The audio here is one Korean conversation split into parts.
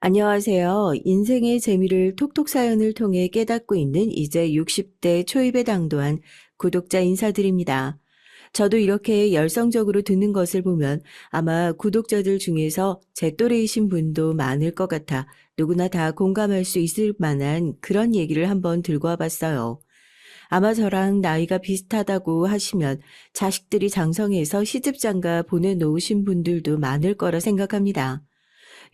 안녕하세요. 인생의 재미를 톡톡 사연을 통해 깨닫고 있는 이제 60대 초입에 당도한 구독자 인사드립니다. 저도 이렇게 열성적으로 듣는 것을 보면 아마 구독자들 중에서 제 또래이신 분도 많을 것 같아 누구나 다 공감할 수 있을 만한 그런 얘기를 한번 들고 와봤어요. 아마 저랑 나이가 비슷하다고 하시면 자식들이 장성해서 시집장가 보내놓으신 분들도 많을 거라 생각합니다.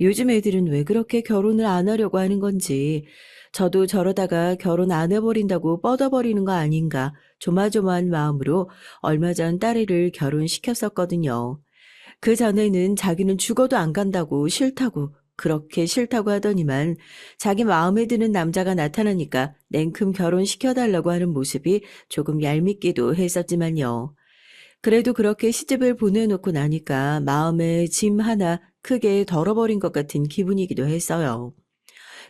요즘 애들은 왜 그렇게 결혼을 안 하려고 하는 건지, 저도 저러다가 결혼 안 해버린다고 뻗어버리는 거 아닌가 조마조마한 마음으로 얼마 전 딸애를 결혼시켰었거든요. 그 전에는 자기는 죽어도 안 간다고 싫다고 그렇게 싫다고 하더니만 자기 마음에 드는 남자가 나타나니까 냉큼 결혼시켜달라고 하는 모습이 조금 얄밉기도 했었지만요. 그래도 그렇게 시집을 보내놓고 나니까 마음에 짐 하나 크게 덜어버린 것 같은 기분이기도 했어요.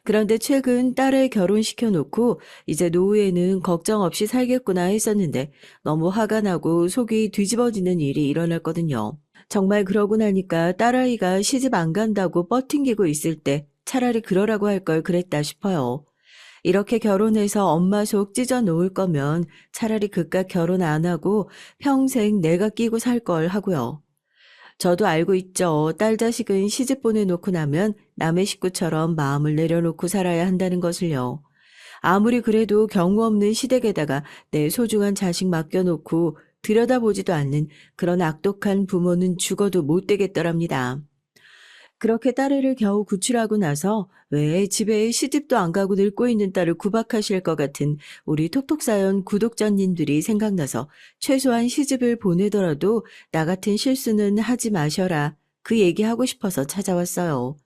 그런데 최근 딸을 결혼시켜 놓고 이제 노후에는 걱정 없이 살겠구나 했었는데 너무 화가 나고 속이 뒤집어지는 일이 일어났거든요. 정말 그러고 나니까 딸아이가 시집 안 간다고 뻗팅기고 있을 때 차라리 그러라고 할 걸 그랬다 싶어요. 이렇게 결혼해서 엄마 속 찢어 놓을 거면 차라리 그깟 결혼 안 하고 평생 내가 끼고 살 걸 하고요. 저도 알고 있죠. 딸 자식은 시집 보내놓고 나면 남의 식구처럼 마음을 내려놓고 살아야 한다는 것을요. 아무리 그래도 경우 없는 시댁에다가 내 소중한 자식 맡겨놓고 들여다보지도 않는 그런 악독한 부모는 죽어도 못 되겠더랍니다. 그렇게 딸애를 겨우 구출하고 나서 왜 집에 시집도 안 가고 늙고 있는 딸을 구박하실 것 같은 우리 톡톡사연 구독자님들이 생각나서 최소한 시집을 보내더라도 나 같은 실수는 하지 마셔라. 그 얘기하고 싶어서 찾아왔어요.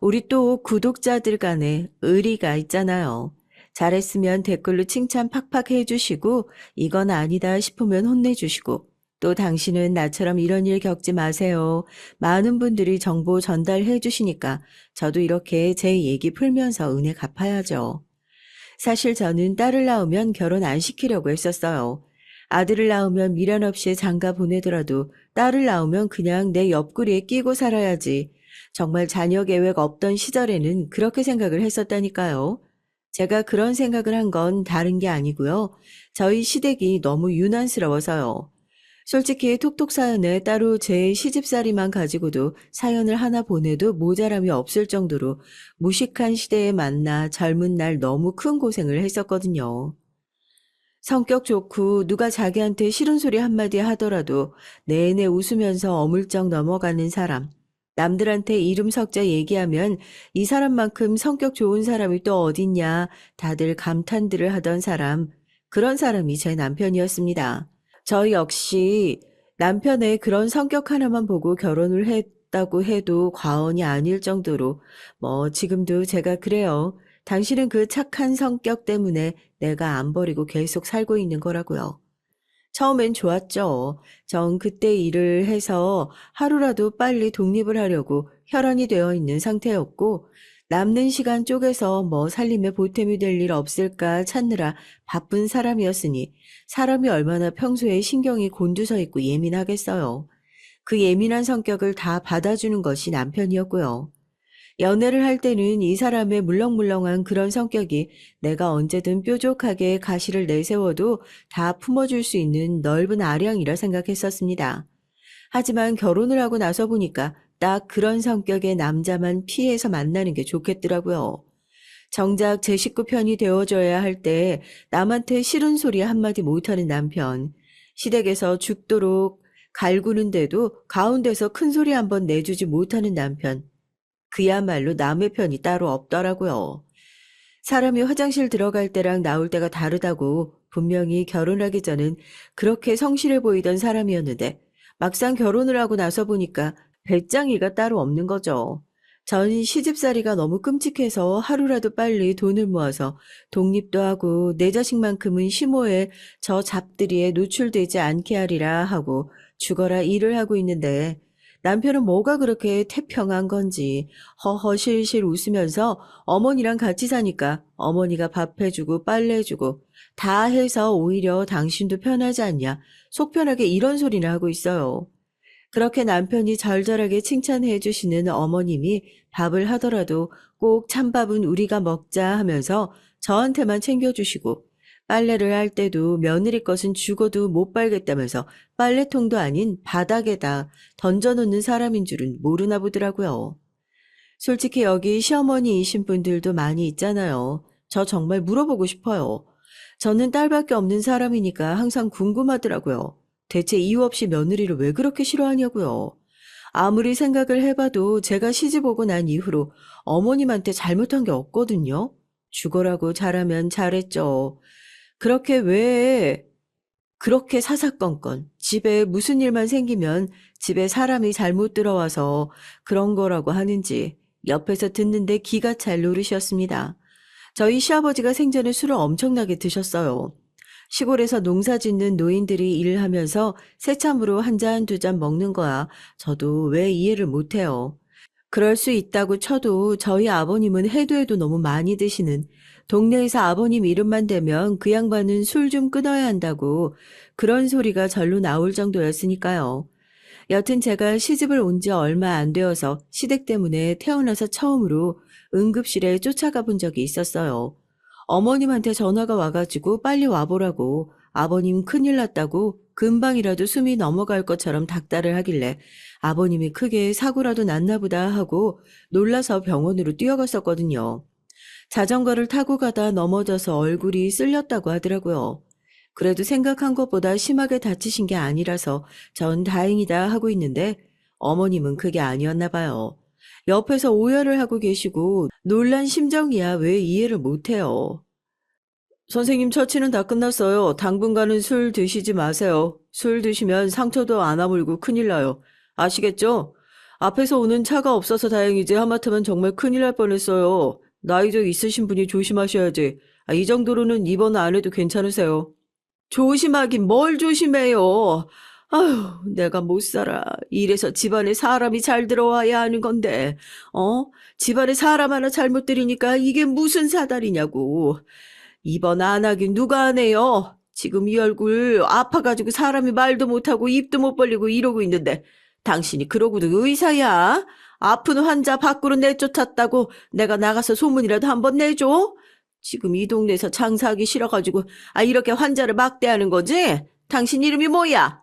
우리 또 구독자들 간에 의리가 있잖아요. 잘했으면 댓글로 칭찬 팍팍 해주시고 이건 아니다 싶으면 혼내주시고 또 당신은 나처럼 이런 일 겪지 마세요. 많은 분들이 정보 전달해 주시니까 저도 이렇게 제 얘기 풀면서 은혜 갚아야죠. 사실 저는 딸을 낳으면 결혼 안 시키려고 했었어요. 아들을 낳으면 미련 없이 장가 보내더라도 딸을 낳으면 그냥 내 옆구리에 끼고 살아야지. 정말 자녀 계획 없던 시절에는 그렇게 생각을 했었다니까요. 제가 그런 생각을 한 건 다른 게 아니고요. 저희 시댁이 너무 유난스러워서요. 솔직히 톡톡 사연에 따로 제 시집살이만 가지고도 사연을 하나 보내도 모자람이 없을 정도로 무식한 시대에 만나 젊은 날 너무 큰 고생을 했었거든요. 성격 좋고 누가 자기한테 싫은 소리 한마디 하더라도 내내 웃으면서 어물쩍 넘어가는 사람. 남들한테 이름 석자 얘기하면 이 사람만큼 성격 좋은 사람이 또 어딨냐 다들 감탄들을 하던 사람. 그런 사람이 제 남편이었습니다. 저 역시 남편의 그런 성격 하나만 보고 결혼을 했다고 해도 과언이 아닐 정도로 지금도 제가 그래요. 당신은 그 착한 성격 때문에 내가 안 버리고 계속 살고 있는 거라고요. 처음엔 좋았죠. 전 그때 일을 해서 하루라도 빨리 독립을 하려고 혈안이 되어 있는 상태였고, 남는 시간 쪼개서 살림에 보탬이 될 일 없을까 찾느라 바쁜 사람이었으니, 사람이 얼마나 평소에 신경이 곤두서 있고 예민하겠어요. 그 예민한 성격을 다 받아주는 것이 남편이었고요. 연애를 할 때는 이 사람의 물렁물렁한 그런 성격이 내가 언제든 뾰족하게 가시를 내세워도 다 품어줄 수 있는 넓은 아량이라 생각했었습니다. 하지만 결혼을 하고 나서 보니까 딱 그런 성격의 남자만 피해서 만나는 게 좋겠더라고요. 정작 제 식구 편이 되어줘야 할 때 남한테 싫은 소리 한마디 못하는 남편, 시댁에서 죽도록 갈구는데도 가운데서 큰 소리 한번 내주지 못하는 남편, 그야말로 남의 편이 따로 없더라고요. 사람이 화장실 들어갈 때랑 나올 때가 다르다고 분명히 결혼하기 전엔 그렇게 성실해 보이던 사람이었는데 막상 결혼을 하고 나서 보니까 배짱이가 따로 없는 거죠. 전 시집살이가 너무 끔찍해서 하루라도 빨리 돈을 모아서 독립도 하고 내 자식만큼은 시모에 저 잡들이에 노출되지 않게 하리라 하고 죽어라 일을 하고 있는데 남편은 뭐가 그렇게 태평한 건지 허허실실 웃으면서 어머니랑 같이 사니까 어머니가 밥 해주고 빨래 해주고 다 해서 오히려 당신도 편하지 않냐 속 편하게 이런 소리나 하고 있어요. 그렇게 남편이 절절하게 칭찬해 주시는 어머님이 밥을 하더라도 꼭 찬밥은 우리가 먹자 하면서 저한테만 챙겨주시고 빨래를 할 때도 며느리 것은 죽어도 못 빨겠다면서 빨래통도 아닌 바닥에다 던져놓는 사람인 줄은 모르나 보더라고요. 솔직히 여기 시어머니이신 분들도 많이 있잖아요. 저 정말 물어보고 싶어요. 저는 딸밖에 없는 사람이니까 항상 궁금하더라고요. 대체 이유 없이 며느리를 왜 그렇게 싫어하냐고요. 아무리 생각을 해봐도 제가 시집 오고 난 이후로 어머님한테 잘못한 게 없거든요. 죽어라고 잘하면 잘했죠. 그렇게 왜 그렇게 사사건건 집에 무슨 일만 생기면 집에 사람이 잘못 들어와서 그런 거라고 하는지 옆에서 듣는데 기가 찰 노릇이었습니다. 저희 시아버지가 생전에 술을 엄청나게 드셨어요. 시골에서 농사 짓는 노인들이 일을 하면서 새참으로 한 잔, 두 잔 먹는 거야. 저도 왜 이해를 못해요. 그럴 수 있다고 쳐도 저희 아버님은 해도 해도 너무 많이 드시는 동네에서 아버님 이름만 대면 그 양반은 술 좀 끊어야 한다고 그런 소리가 절로 나올 정도였으니까요. 여튼 제가 시집을 온 지 얼마 안 되어서 시댁 때문에 태어나서 처음으로 응급실에 쫓아가 본 적이 있었어요. 어머님한테 전화가 와가지고 빨리 와보라고 아버님 큰일 났다고 금방이라도 숨이 넘어갈 것처럼 닥달을 하길래 아버님이 크게 사고라도 났나 보다 하고 놀라서 병원으로 뛰어갔었거든요. 자전거를 타고 가다 넘어져서 얼굴이 쓸렸다고 하더라고요. 그래도 생각한 것보다 심하게 다치신 게 아니라서 전 다행이다 하고 있는데 어머님은 그게 아니었나 봐요. 옆에서 오열을 하고 계시고 놀란 심정이야 왜 이해를 못해요. 선생님 처치는 다 끝났어요. 당분간은 술 드시지 마세요. 술 드시면 상처도 안 아물고 큰일 나요. 아시겠죠? 앞에서 오는 차가 없어서 다행이지 하마터면 정말 큰일 날 뻔했어요. 나이도 있으신 분이 조심하셔야지. 이 정도로는 입원 안 해도 괜찮으세요. 조심하긴 뭘 조심해요. 아휴, 내가 못 살아. 이래서 집안에 사람이 잘 들어와야 하는 건데, 집안에 사람 하나 잘못 들이니까 이게 무슨 사달이냐고. 입원 안 하긴 누가 하네요. 지금 이 얼굴 아파가지고 사람이 말도 못하고 입도 못 벌리고 이러고 있는데 당신이 그러고도 의사야? 아픈 환자 밖으로 내쫓았다고 내가 나가서 소문이라도 한번 내줘? 지금 이 동네에서 장사하기 싫어가지고 이렇게 환자를 막대하는 거지? 당신 이름이 뭐야?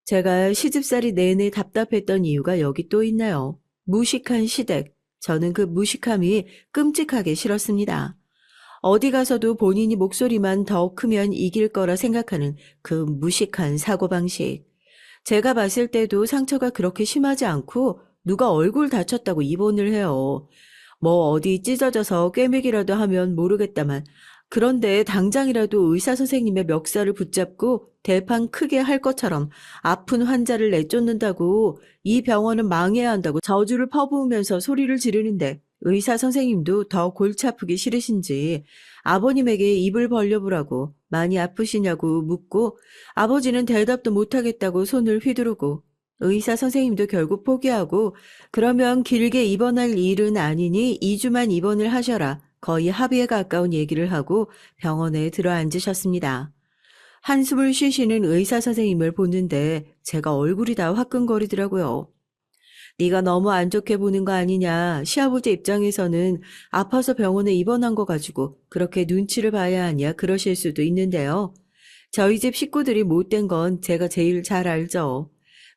제가 시집살이 내내 답답했던 이유가 여기 또 있나요? 무식한 시댁. 저는 그 무식함이 끔찍하게 싫었습니다. 어디 가서도 본인이 목소리만 더 크면 이길 거라 생각하는 그 무식한 사고방식. 제가 봤을 때도 상처가 그렇게 심하지 않고 누가 얼굴 다쳤다고 입원을 해요. 뭐 어디 찢어져서 꿰매기라도 하면 모르겠다만 그런데 당장이라도 의사 선생님의 멱살을 붙잡고 대판 크게 할 것처럼 아픈 환자를 내쫓는다고 이 병원은 망해야 한다고 저주를 퍼부으면서 소리를 지르는데 의사 선생님도 더 골치 아프기 싫으신지 아버님에게 입을 벌려보라고 많이 아프시냐고 묻고 아버지는 대답도 못하겠다고 손을 휘두르고 의사 선생님도 결국 포기하고 그러면 길게 입원할 일은 아니니 2주만 입원을 하셔라. 거의 합의에 가까운 얘기를 하고 병원에 들어앉으셨습니다. 한숨을 쉬시는 의사 선생님을 보는데 제가 얼굴이 다 화끈거리더라고요. 네가 너무 안 좋게 보는 거 아니냐. 시아버지 입장에서는 아파서 병원에 입원한 거 가지고 그렇게 눈치를 봐야 하냐 그러실 수도 있는데요. 저희 집 식구들이 못된 건 제가 제일 잘 알죠.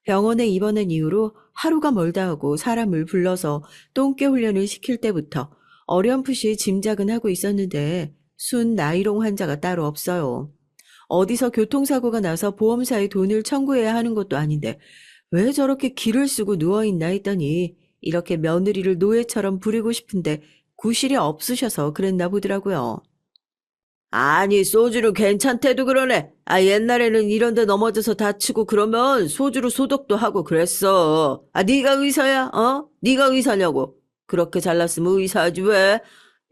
병원에 입원한 이후로 하루가 멀다 하고 사람을 불러서 똥개 훈련을 시킬 때부터 어렴풋이 짐작은 하고 있었는데 순 나이롱 환자가 따로 없어요. 어디서 교통사고가 나서 보험사에 돈을 청구해야 하는 것도 아닌데 왜 저렇게 기를 쓰고 누워있나 했더니 이렇게 며느리를 노예처럼 부리고 싶은데 구실이 없으셔서 그랬나 보더라고요. 아니 소주는 괜찮대도 그러네. 옛날에는 이런데 넘어져서 다치고 그러면 소주로 소독도 하고 그랬어. 네가 의사야? 네가 의사냐고. 그렇게 잘났으면 의사하지 왜?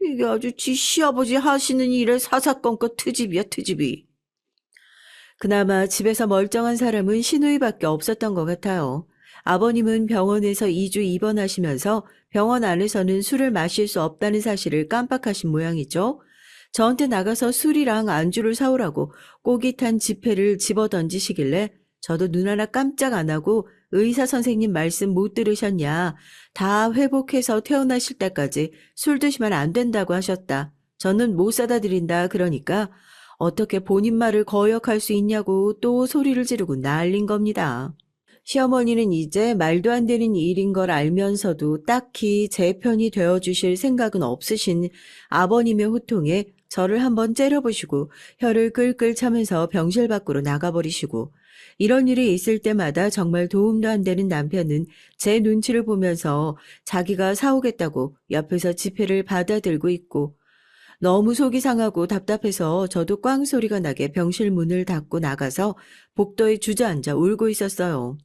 이게 아주 지 시아버지 하시는 일에 사사건건 트집이야 트집이. 그나마 집에서 멀쩡한 사람은 시누이밖에 없었던 것 같아요. 아버님은 병원에서 2주 입원하시면서 병원 안에서는 술을 마실 수 없다는 사실을 깜빡하신 모양이죠. 저한테 나가서 술이랑 안주를 사오라고 꼬깃한 지폐를 집어던지시길래 저도 눈 하나 깜짝 안 하고 의사 선생님 말씀 못 들으셨냐? 다 회복해서 퇴원하실 때까지 술 드시면 안 된다고 하셨다. 저는 못 사다 드린다 그러니까 어떻게 본인 말을 거역할 수 있냐고 또 소리를 지르고 난린 겁니다. 시어머니는 이제 말도 안 되는 일인 걸 알면서도 딱히 제 편이 되어주실 생각은 없으신 아버님의 호통에 저를 한번 째려보시고 혀를 끌끌 차면서 병실 밖으로 나가버리시고 이런 일이 있을 때마다 정말 도움도 안 되는 남편은 제 눈치를 보면서 자기가 사오겠다고 옆에서 지폐를 받아들고 있고 너무 속이 상하고 답답해서 저도 꽝 소리가 나게 병실 문을 닫고 나가서 복도에 주저앉아 울고 있었어요.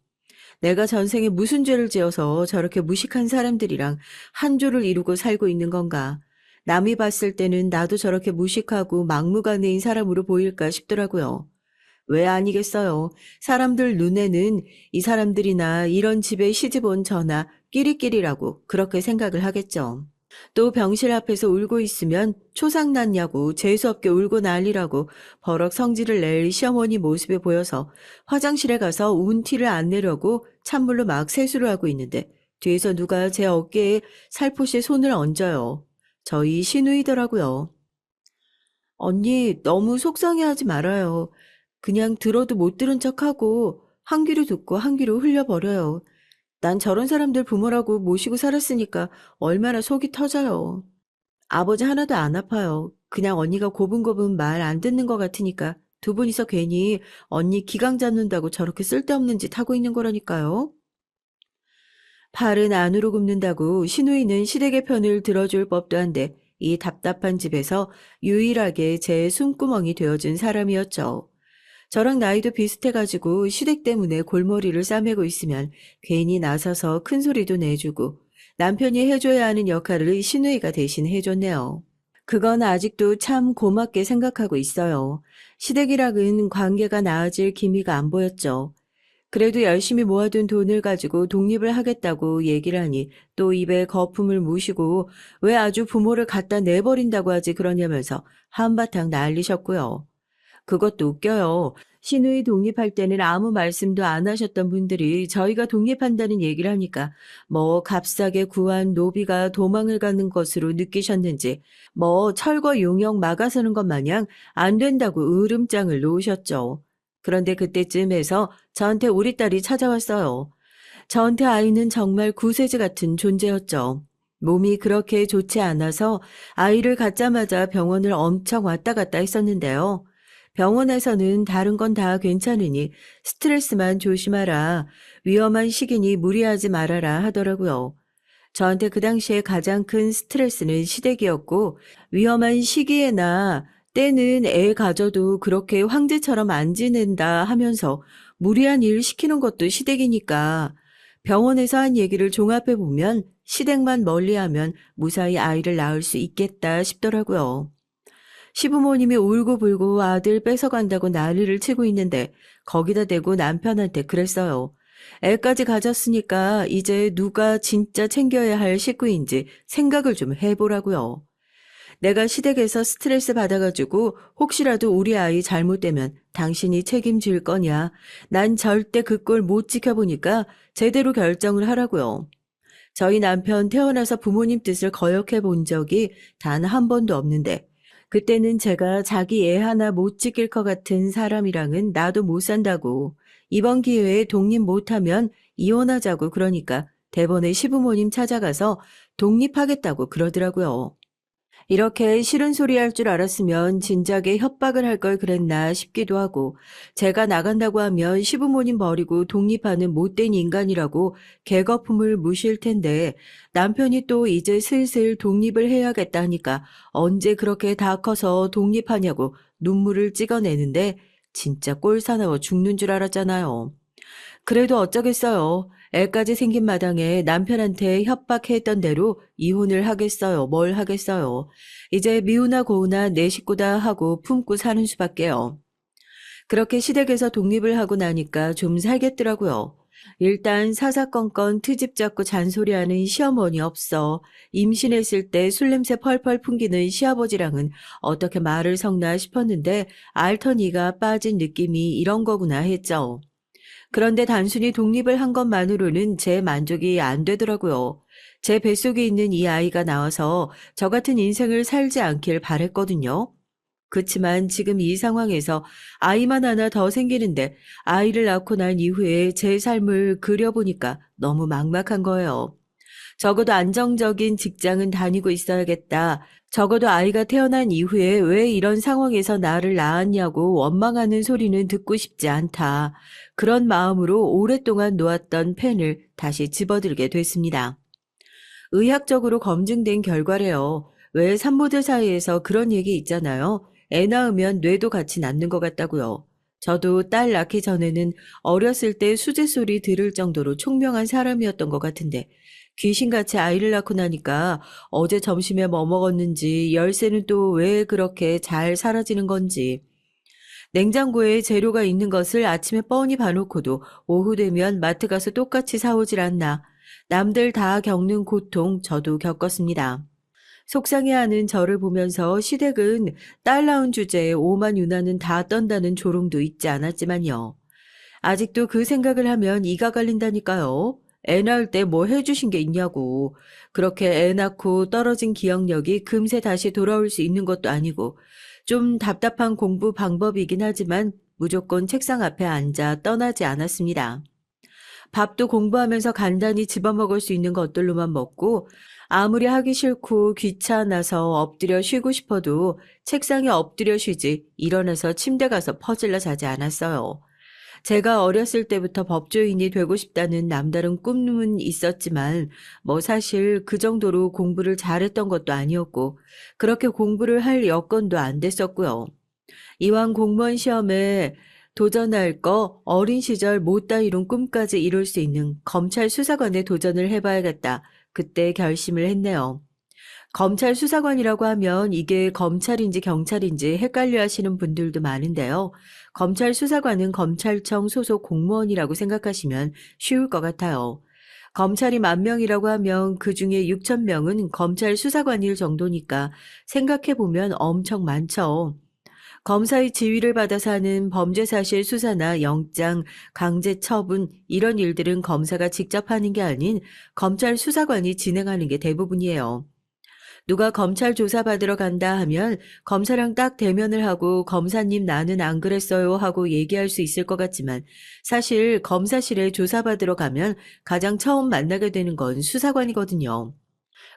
내가 전생에 무슨 죄를 지어서 저렇게 무식한 사람들이랑 한 조를 이루고 살고 있는 건가. 남이 봤을 때는 나도 저렇게 무식하고 막무가내인 사람으로 보일까 싶더라고요. 왜 아니겠어요. 사람들 눈에는 이 사람들이나 이런 집에 시집 온 저나 끼리끼리라고 그렇게 생각을 하겠죠. 또 병실 앞에서 울고 있으면 초상 났냐고 재수없게 울고 난리라고 버럭 성질을 낼 시어머니 모습이 보여서 화장실에 가서 운 티를 안 내려고 찬물로 막 세수를 하고 있는데 뒤에서 누가 제 어깨에 살포시 손을 얹어요. 저희 시누이더라고요. 언니 너무 속상해하지 말아요. 그냥 들어도 못 들은 척하고 한 귀로 듣고 한 귀로 흘려버려요. 난 저런 사람들 부모라고 모시고 살았으니까 얼마나 속이 터져요. 아버지 하나도 안 아파요. 그냥 언니가 고분고분 말 안 듣는 것 같으니까 두 분이서 괜히 언니 기강 잡는다고 저렇게 쓸데없는 짓 하고 있는 거라니까요. 팔은 안으로 굽는다고 시누이는 시댁의 편을 들어줄 법도 한데 이 답답한 집에서 유일하게 제 숨구멍이 되어준 사람이었죠. 저랑 나이도 비슷해가지고 시댁 때문에 골머리를 싸매고 있으면 괜히 나서서 큰 소리도 내주고 남편이 해줘야 하는 역할을 시누이가 대신 해줬네요. 그건 아직도 참 고맙게 생각하고 있어요. 시댁이랑은 관계가 나아질 기미가 안 보였죠. 그래도 열심히 모아둔 돈을 가지고 독립을 하겠다고 얘기를 하니 또 입에 거품을 무시고 왜 아주 부모를 갖다 내버린다고 하지 그러냐면서 한바탕 난리셨고요. 그것도 웃겨요. 시누이 독립할 때는 아무 말씀도 안 하셨던 분들이 저희가 독립한다는 얘기를 하니까 뭐 값싸게 구한 노비가 도망을 가는 것으로 느끼셨는지 뭐 철거 용역 막아서는 것 마냥 안 된다고 으름장을 놓으셨죠. 그런데 그때쯤에서 저한테 우리 딸이 찾아왔어요. 저한테 아이는 정말 구세주 같은 존재였죠. 몸이 그렇게 좋지 않아서 아이를 갖자마자 병원을 엄청 왔다 갔다 했었는데요. 병원에서는 다른 건 다 괜찮으니 스트레스만 조심하라. 위험한 시기니 무리하지 말아라 하더라고요. 저한테 그 당시에 가장 큰 스트레스는 시댁이었고 위험한 시기에나 때는 애 가져도 그렇게 황제처럼 안 지낸다 하면서 무리한 일 시키는 것도 시댁이니까 병원에서 한 얘기를 종합해 보면 시댁만 멀리하면 무사히 아이를 낳을 수 있겠다 싶더라고요. 시부모님이 울고불고 아들 뺏어간다고 난리를 치고 있는데 거기다 대고 남편한테 그랬어요. 애까지 가졌으니까 이제 누가 진짜 챙겨야 할 식구인지 생각을 좀 해보라고요. 내가 시댁에서 스트레스 받아가지고 혹시라도 우리 아이 잘못되면 당신이 책임질 거냐. 난 절대 그 꼴 못 지켜보니까 제대로 결정을 하라고요. 저희 남편 태어나서 부모님 뜻을 거역해 본 적이 단 한 번도 없는데 그때는 제가 자기 애 하나 못 지킬 것 같은 사람이랑은 나도 못 산다고 이번 기회에 독립 못하면 이혼하자고 그러니까 대번에 시부모님 찾아가서 독립하겠다고 그러더라고요. 이렇게 싫은 소리 할 줄 알았으면 진작에 협박을 할 걸 그랬나 싶기도 하고 제가 나간다고 하면 시부모님 버리고 독립하는 못된 인간이라고 개거품을 무실 텐데 남편이 또 이제 슬슬 독립을 해야겠다 하니까 언제 그렇게 다 커서 독립하냐고 눈물을 찍어내는데 진짜 꼴사나워 죽는 줄 알았잖아요. 그래도 어쩌겠어요. 애까지 생긴 마당에 남편한테 협박했던 대로 이혼을 하겠어요. 뭘 하겠어요. 이제 미우나 고우나 내 식구다 하고 품고 사는 수밖에요. 그렇게 시댁에서 독립을 하고 나니까 좀 살겠더라고요. 일단 사사건건 트집 잡고 잔소리하는 시어머니 없어. 임신했을 때 술 냄새 펄펄 풍기는 시아버지랑은 어떻게 말을 섞나 싶었는데 알터니가 빠진 느낌이 이런 거구나 했죠. 그런데 단순히 독립을 한 것만으로는 제 만족이 안 되더라고요. 제 뱃속에 있는 이 아이가 나와서 저 같은 인생을 살지 않길 바랬거든요. 그치만 지금 이 상황에서 아이만 하나 더 생기는데 아이를 낳고 난 이후에 제 삶을 그려보니까 너무 막막한 거예요. 적어도 안정적인 직장은 다니고 있어야겠다. 적어도 아이가 태어난 이후에 왜 이런 상황에서 나를 낳았냐고 원망하는 소리는 듣고 싶지 않다. 그런 마음으로 오랫동안 놓았던 펜을 다시 집어들게 됐습니다. 의학적으로 검증된 결과래요. 왜 산모들 사이에서 그런 얘기 있잖아요. 애 낳으면 뇌도 같이 낳는 것 같다고요. 저도 딸 낳기 전에는 어렸을 때 수제 소리 들을 정도로 총명한 사람이었던 것 같은데 귀신같이 아이를 낳고 나니까 어제 점심에 뭐 먹었는지 열쇠는 또 왜 그렇게 잘 사라지는 건지 냉장고에 재료가 있는 것을 아침에 뻔히 봐놓고도 오후 되면 마트 가서 똑같이 사오질 않나. 남들 다 겪는 고통 저도 겪었습니다. 속상해하는 저를 보면서 시댁은 딸 낳은 주제에 오만 유나는 다 떤다는 조롱도 잊지 않았지만요. 아직도 그 생각을 하면 이가 갈린다니까요. 애 낳을 때 뭐 해주신 게 있냐고. 그렇게 애 낳고 떨어진 기억력이 금세 다시 돌아올 수 있는 것도 아니고 좀 답답한 공부 방법이긴 하지만 무조건 책상 앞에 앉아 떠나지 않았습니다. 밥도 공부하면서 간단히 집어먹을 수 있는 것들로만 먹고 아무리 하기 싫고 귀찮아서 엎드려 쉬고 싶어도 책상에 엎드려 쉬지 일어나서 침대 가서 퍼질러 자지 않았어요. 제가 어렸을 때부터 법조인이 되고 싶다는 남다른 꿈은 있었지만 뭐 사실 그 정도로 공부를 잘했던 것도 아니었고 그렇게 공부를 할 여건도 안 됐었고요. 이왕 공무원 시험에 도전할 거 어린 시절 못다 이룬 꿈까지 이룰 수 있는 검찰 수사관에 도전을 해봐야겠다. 그때 결심을 했네요. 검찰 수사관이라고 하면 이게 검찰인지 경찰인지 헷갈려 하시는 분들도 많은데요. 검찰 수사관은 검찰청 소속 공무원이라고 생각하시면 쉬울 것 같아요. 검찰이 10,000명이라고 하면 그 중에 6,000명은 검찰 수사관일 정도니까 생각해보면 엄청 많죠. 검사의 지휘를 받아서 하는 범죄 사실 수사나 영장, 강제 처분 이런 일들은 검사가 직접 하는 게 아닌 검찰 수사관이 진행하는 게 대부분이에요. 누가 검찰 조사받으러 간다 하면 검사랑 딱 대면을 하고 검사님 나는 안 그랬어요 하고 얘기할 수 있을 것 같지만 사실 검사실에 조사받으러 가면 가장 처음 만나게 되는 건 수사관이거든요.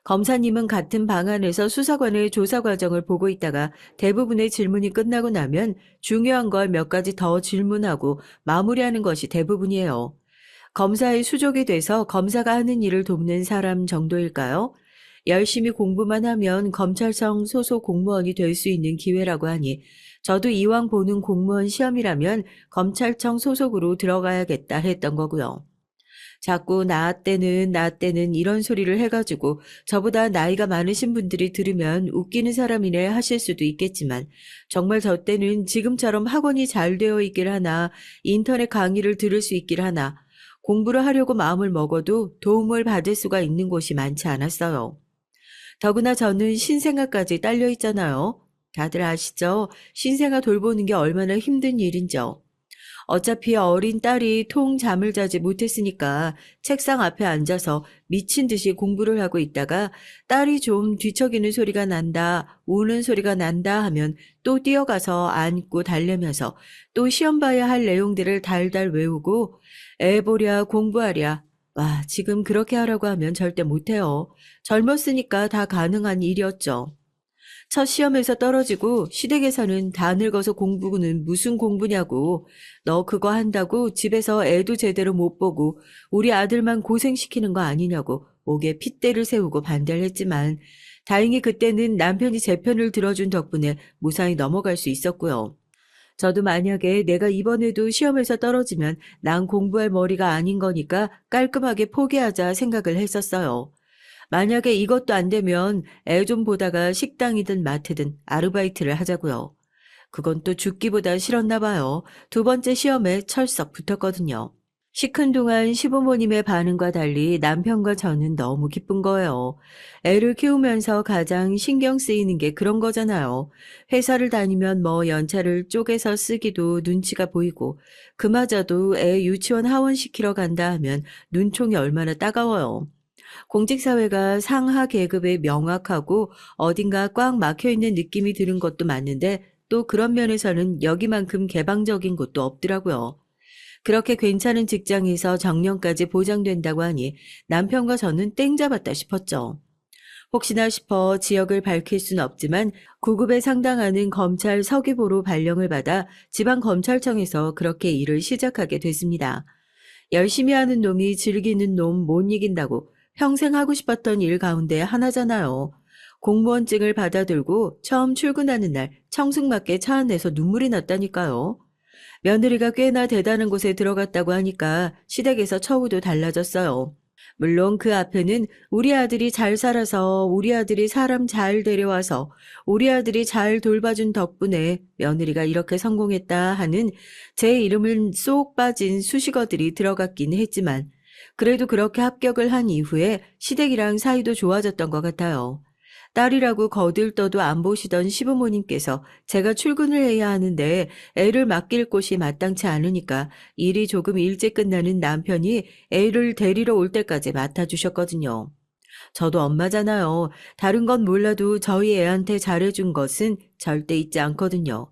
검사님은 같은 방 안에서 수사관의 조사 과정을 보고 있다가 대부분의 질문이 끝나고 나면 중요한 걸 몇 가지 더 질문하고 마무리하는 것이 대부분이에요. 검사의 수족이 돼서 검사가 하는 일을 돕는 사람 정도일까요? 열심히 공부만 하면 검찰청 소속 공무원이 될 수 있는 기회라고 하니 저도 이왕 보는 공무원 시험이라면 검찰청 소속으로 들어가야겠다 했던 거고요. 자꾸 나 때는 이런 소리를 해가지고 저보다 나이가 많으신 분들이 들으면 웃기는 사람이네 하실 수도 있겠지만 정말 저 때는 지금처럼 학원이 잘 되어 있길 하나 인터넷 강의를 들을 수 있길 하나 공부를 하려고 마음을 먹어도 도움을 받을 수가 있는 곳이 많지 않았어요. 더구나 저는 신생아까지 딸려 있잖아요. 다들 아시죠? 신생아 돌보는 게 얼마나 힘든 일인지요. 어차피 어린 딸이 통 잠을 자지 못했으니까 책상 앞에 앉아서 미친 듯이 공부를 하고 있다가 딸이 좀 뒤척이는 소리가 난다, 우는 소리가 난다 하면 또 뛰어가서 안고 달래면서 또 시험 봐야 할 내용들을 달달 외우고 애 보랴 공부하랴. 와, 지금 그렇게 하라고 하면 절대 못해요. 젊었으니까 다 가능한 일이었죠. 첫 시험에서 떨어지고 시댁에서는 다 늙어서 공부는 무슨 공부냐고 너 그거 한다고 집에서 애도 제대로 못 보고 우리 아들만 고생시키는 거 아니냐고 목에 핏대를 세우고 반대를 했지만 다행히 그때는 남편이 제 편을 들어준 덕분에 무사히 넘어갈 수 있었고요. 저도 만약에 내가 이번에도 시험에서 떨어지면 난 공부할 머리가 아닌 거니까 깔끔하게 포기하자 생각을 했었어요. 만약에 이것도 안 되면 애 좀 보다가 식당이든 마트든 아르바이트를 하자고요. 그건 또 죽기보다 싫었나 봐요. 두 번째 시험에 철썩 붙었거든요. 시큰둥한 시부모님의 반응과 달리 남편과 저는 너무 기쁜 거예요. 애를 키우면서 가장 신경 쓰이는 게 그런 거잖아요. 회사를 다니면 뭐 연차를 쪼개서 쓰기도 눈치가 보이고, 그마저도 애 유치원 하원시키러 간다 하면 눈총이 얼마나 따가워요. 공직사회가 상하 계급에 명확하고 어딘가 꽉 막혀 있는 느낌이 드는 것도 맞는데, 또 그런 면에서는 여기만큼 개방적인 곳도 없더라고요. 그렇게 괜찮은 직장에서 정년까지 보장된다고 하니 남편과 저는 땡 잡았다 싶었죠. 혹시나 싶어 지역을 밝힐 순 없지만 구급에 상당하는 검찰 서기보로 발령을 받아 지방검찰청에서 그렇게 일을 시작하게 됐습니다. 열심히 하는 놈이 즐기는 놈 못 이긴다고 평생 하고 싶었던 일 가운데 하나잖아요. 공무원증을 받아들고 처음 출근하는 날 청승맞게 차 안에서 눈물이 났다니까요. 며느리가 꽤나 대단한 곳에 들어갔다고 하니까 시댁에서 처우도 달라졌어요. 물론 그 앞에는 우리 아들이 잘 살아서 우리 아들이 사람 잘 데려와서 우리 아들이 잘 돌봐준 덕분에 며느리가 이렇게 성공했다 하는 제 이름은 쏙 빠진 수식어들이 들어갔긴 했지만 그래도 그렇게 합격을 한 이후에 시댁이랑 사이도 좋아졌던 것 같아요. 딸이라고 거들떠도 안 보시던 시부모님께서 제가 출근을 해야 하는데 애를 맡길 곳이 마땅치 않으니까 일이 조금 일찍 끝나는 남편이 애를 데리러 올 때까지 맡아주셨거든요. 저도 엄마잖아요. 다른 건 몰라도 저희 애한테 잘해준 것은 절대 잊지 않거든요.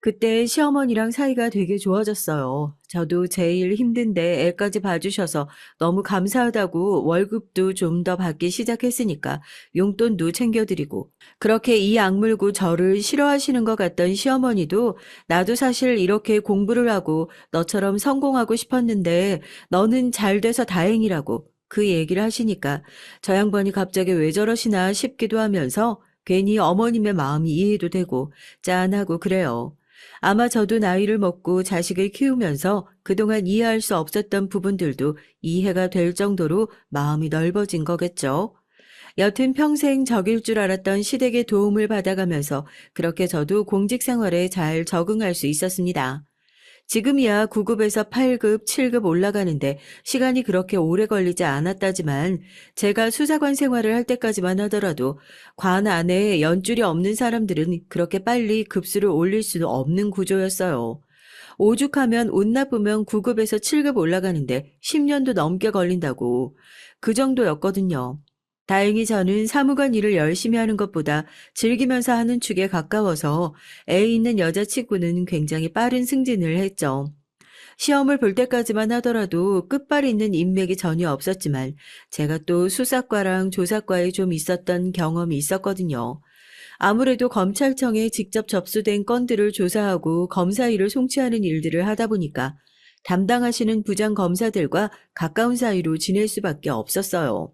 그때 시어머니랑 사이가 되게 좋아졌어요. 저도 제일 힘든데 애까지 봐주셔서 너무 감사하다고 월급도 좀 더 받기 시작했으니까 용돈도 챙겨드리고 그렇게 이 악물고 저를 싫어하시는 것 같던 시어머니도 나도 사실 이렇게 공부를 하고 너처럼 성공하고 싶었는데 너는 잘 돼서 다행이라고 그 얘기를 하시니까 저 양반이 갑자기 왜 저러시나 싶기도 하면서 괜히 어머님의 마음이 이해도 되고 짠하고 그래요. 아마 저도 나이를 먹고 자식을 키우면서 그동안 이해할 수 없었던 부분들도 이해가 될 정도로 마음이 넓어진 거겠죠. 여튼 평생 적일 줄 알았던 시댁의 도움을 받아가면서 그렇게 저도 공직 생활에 잘 적응할 수 있었습니다. 지금이야 9급에서 8급, 7급 올라가는데 시간이 그렇게 오래 걸리지 않았다지만 제가 수사관 생활을 할 때까지만 하더라도 관 안에 연줄이 없는 사람들은 그렇게 빨리 급수를 올릴 수는 없는 구조였어요. 오죽하면 운 나쁘면 9급에서 7급 올라가는데 10년도 넘게 걸린다고. 그 정도였거든요. 다행히 저는 사무관 일을 열심히 하는 것보다 즐기면서 하는 축에 가까워서 애 있는 여자친구는 굉장히 빠른 승진을 했죠. 시험을 볼 때까지만 하더라도 끝발 있는 인맥이 전혀 없었지만 제가 또 수사과랑 조사과에 좀 있었던 경험이 있었거든요. 아무래도 검찰청에 직접 접수된 건들을 조사하고 검사 일을 송치하는 일들을 하다 보니까 담당하시는 부장검사들과 가까운 사이로 지낼 수밖에 없었어요.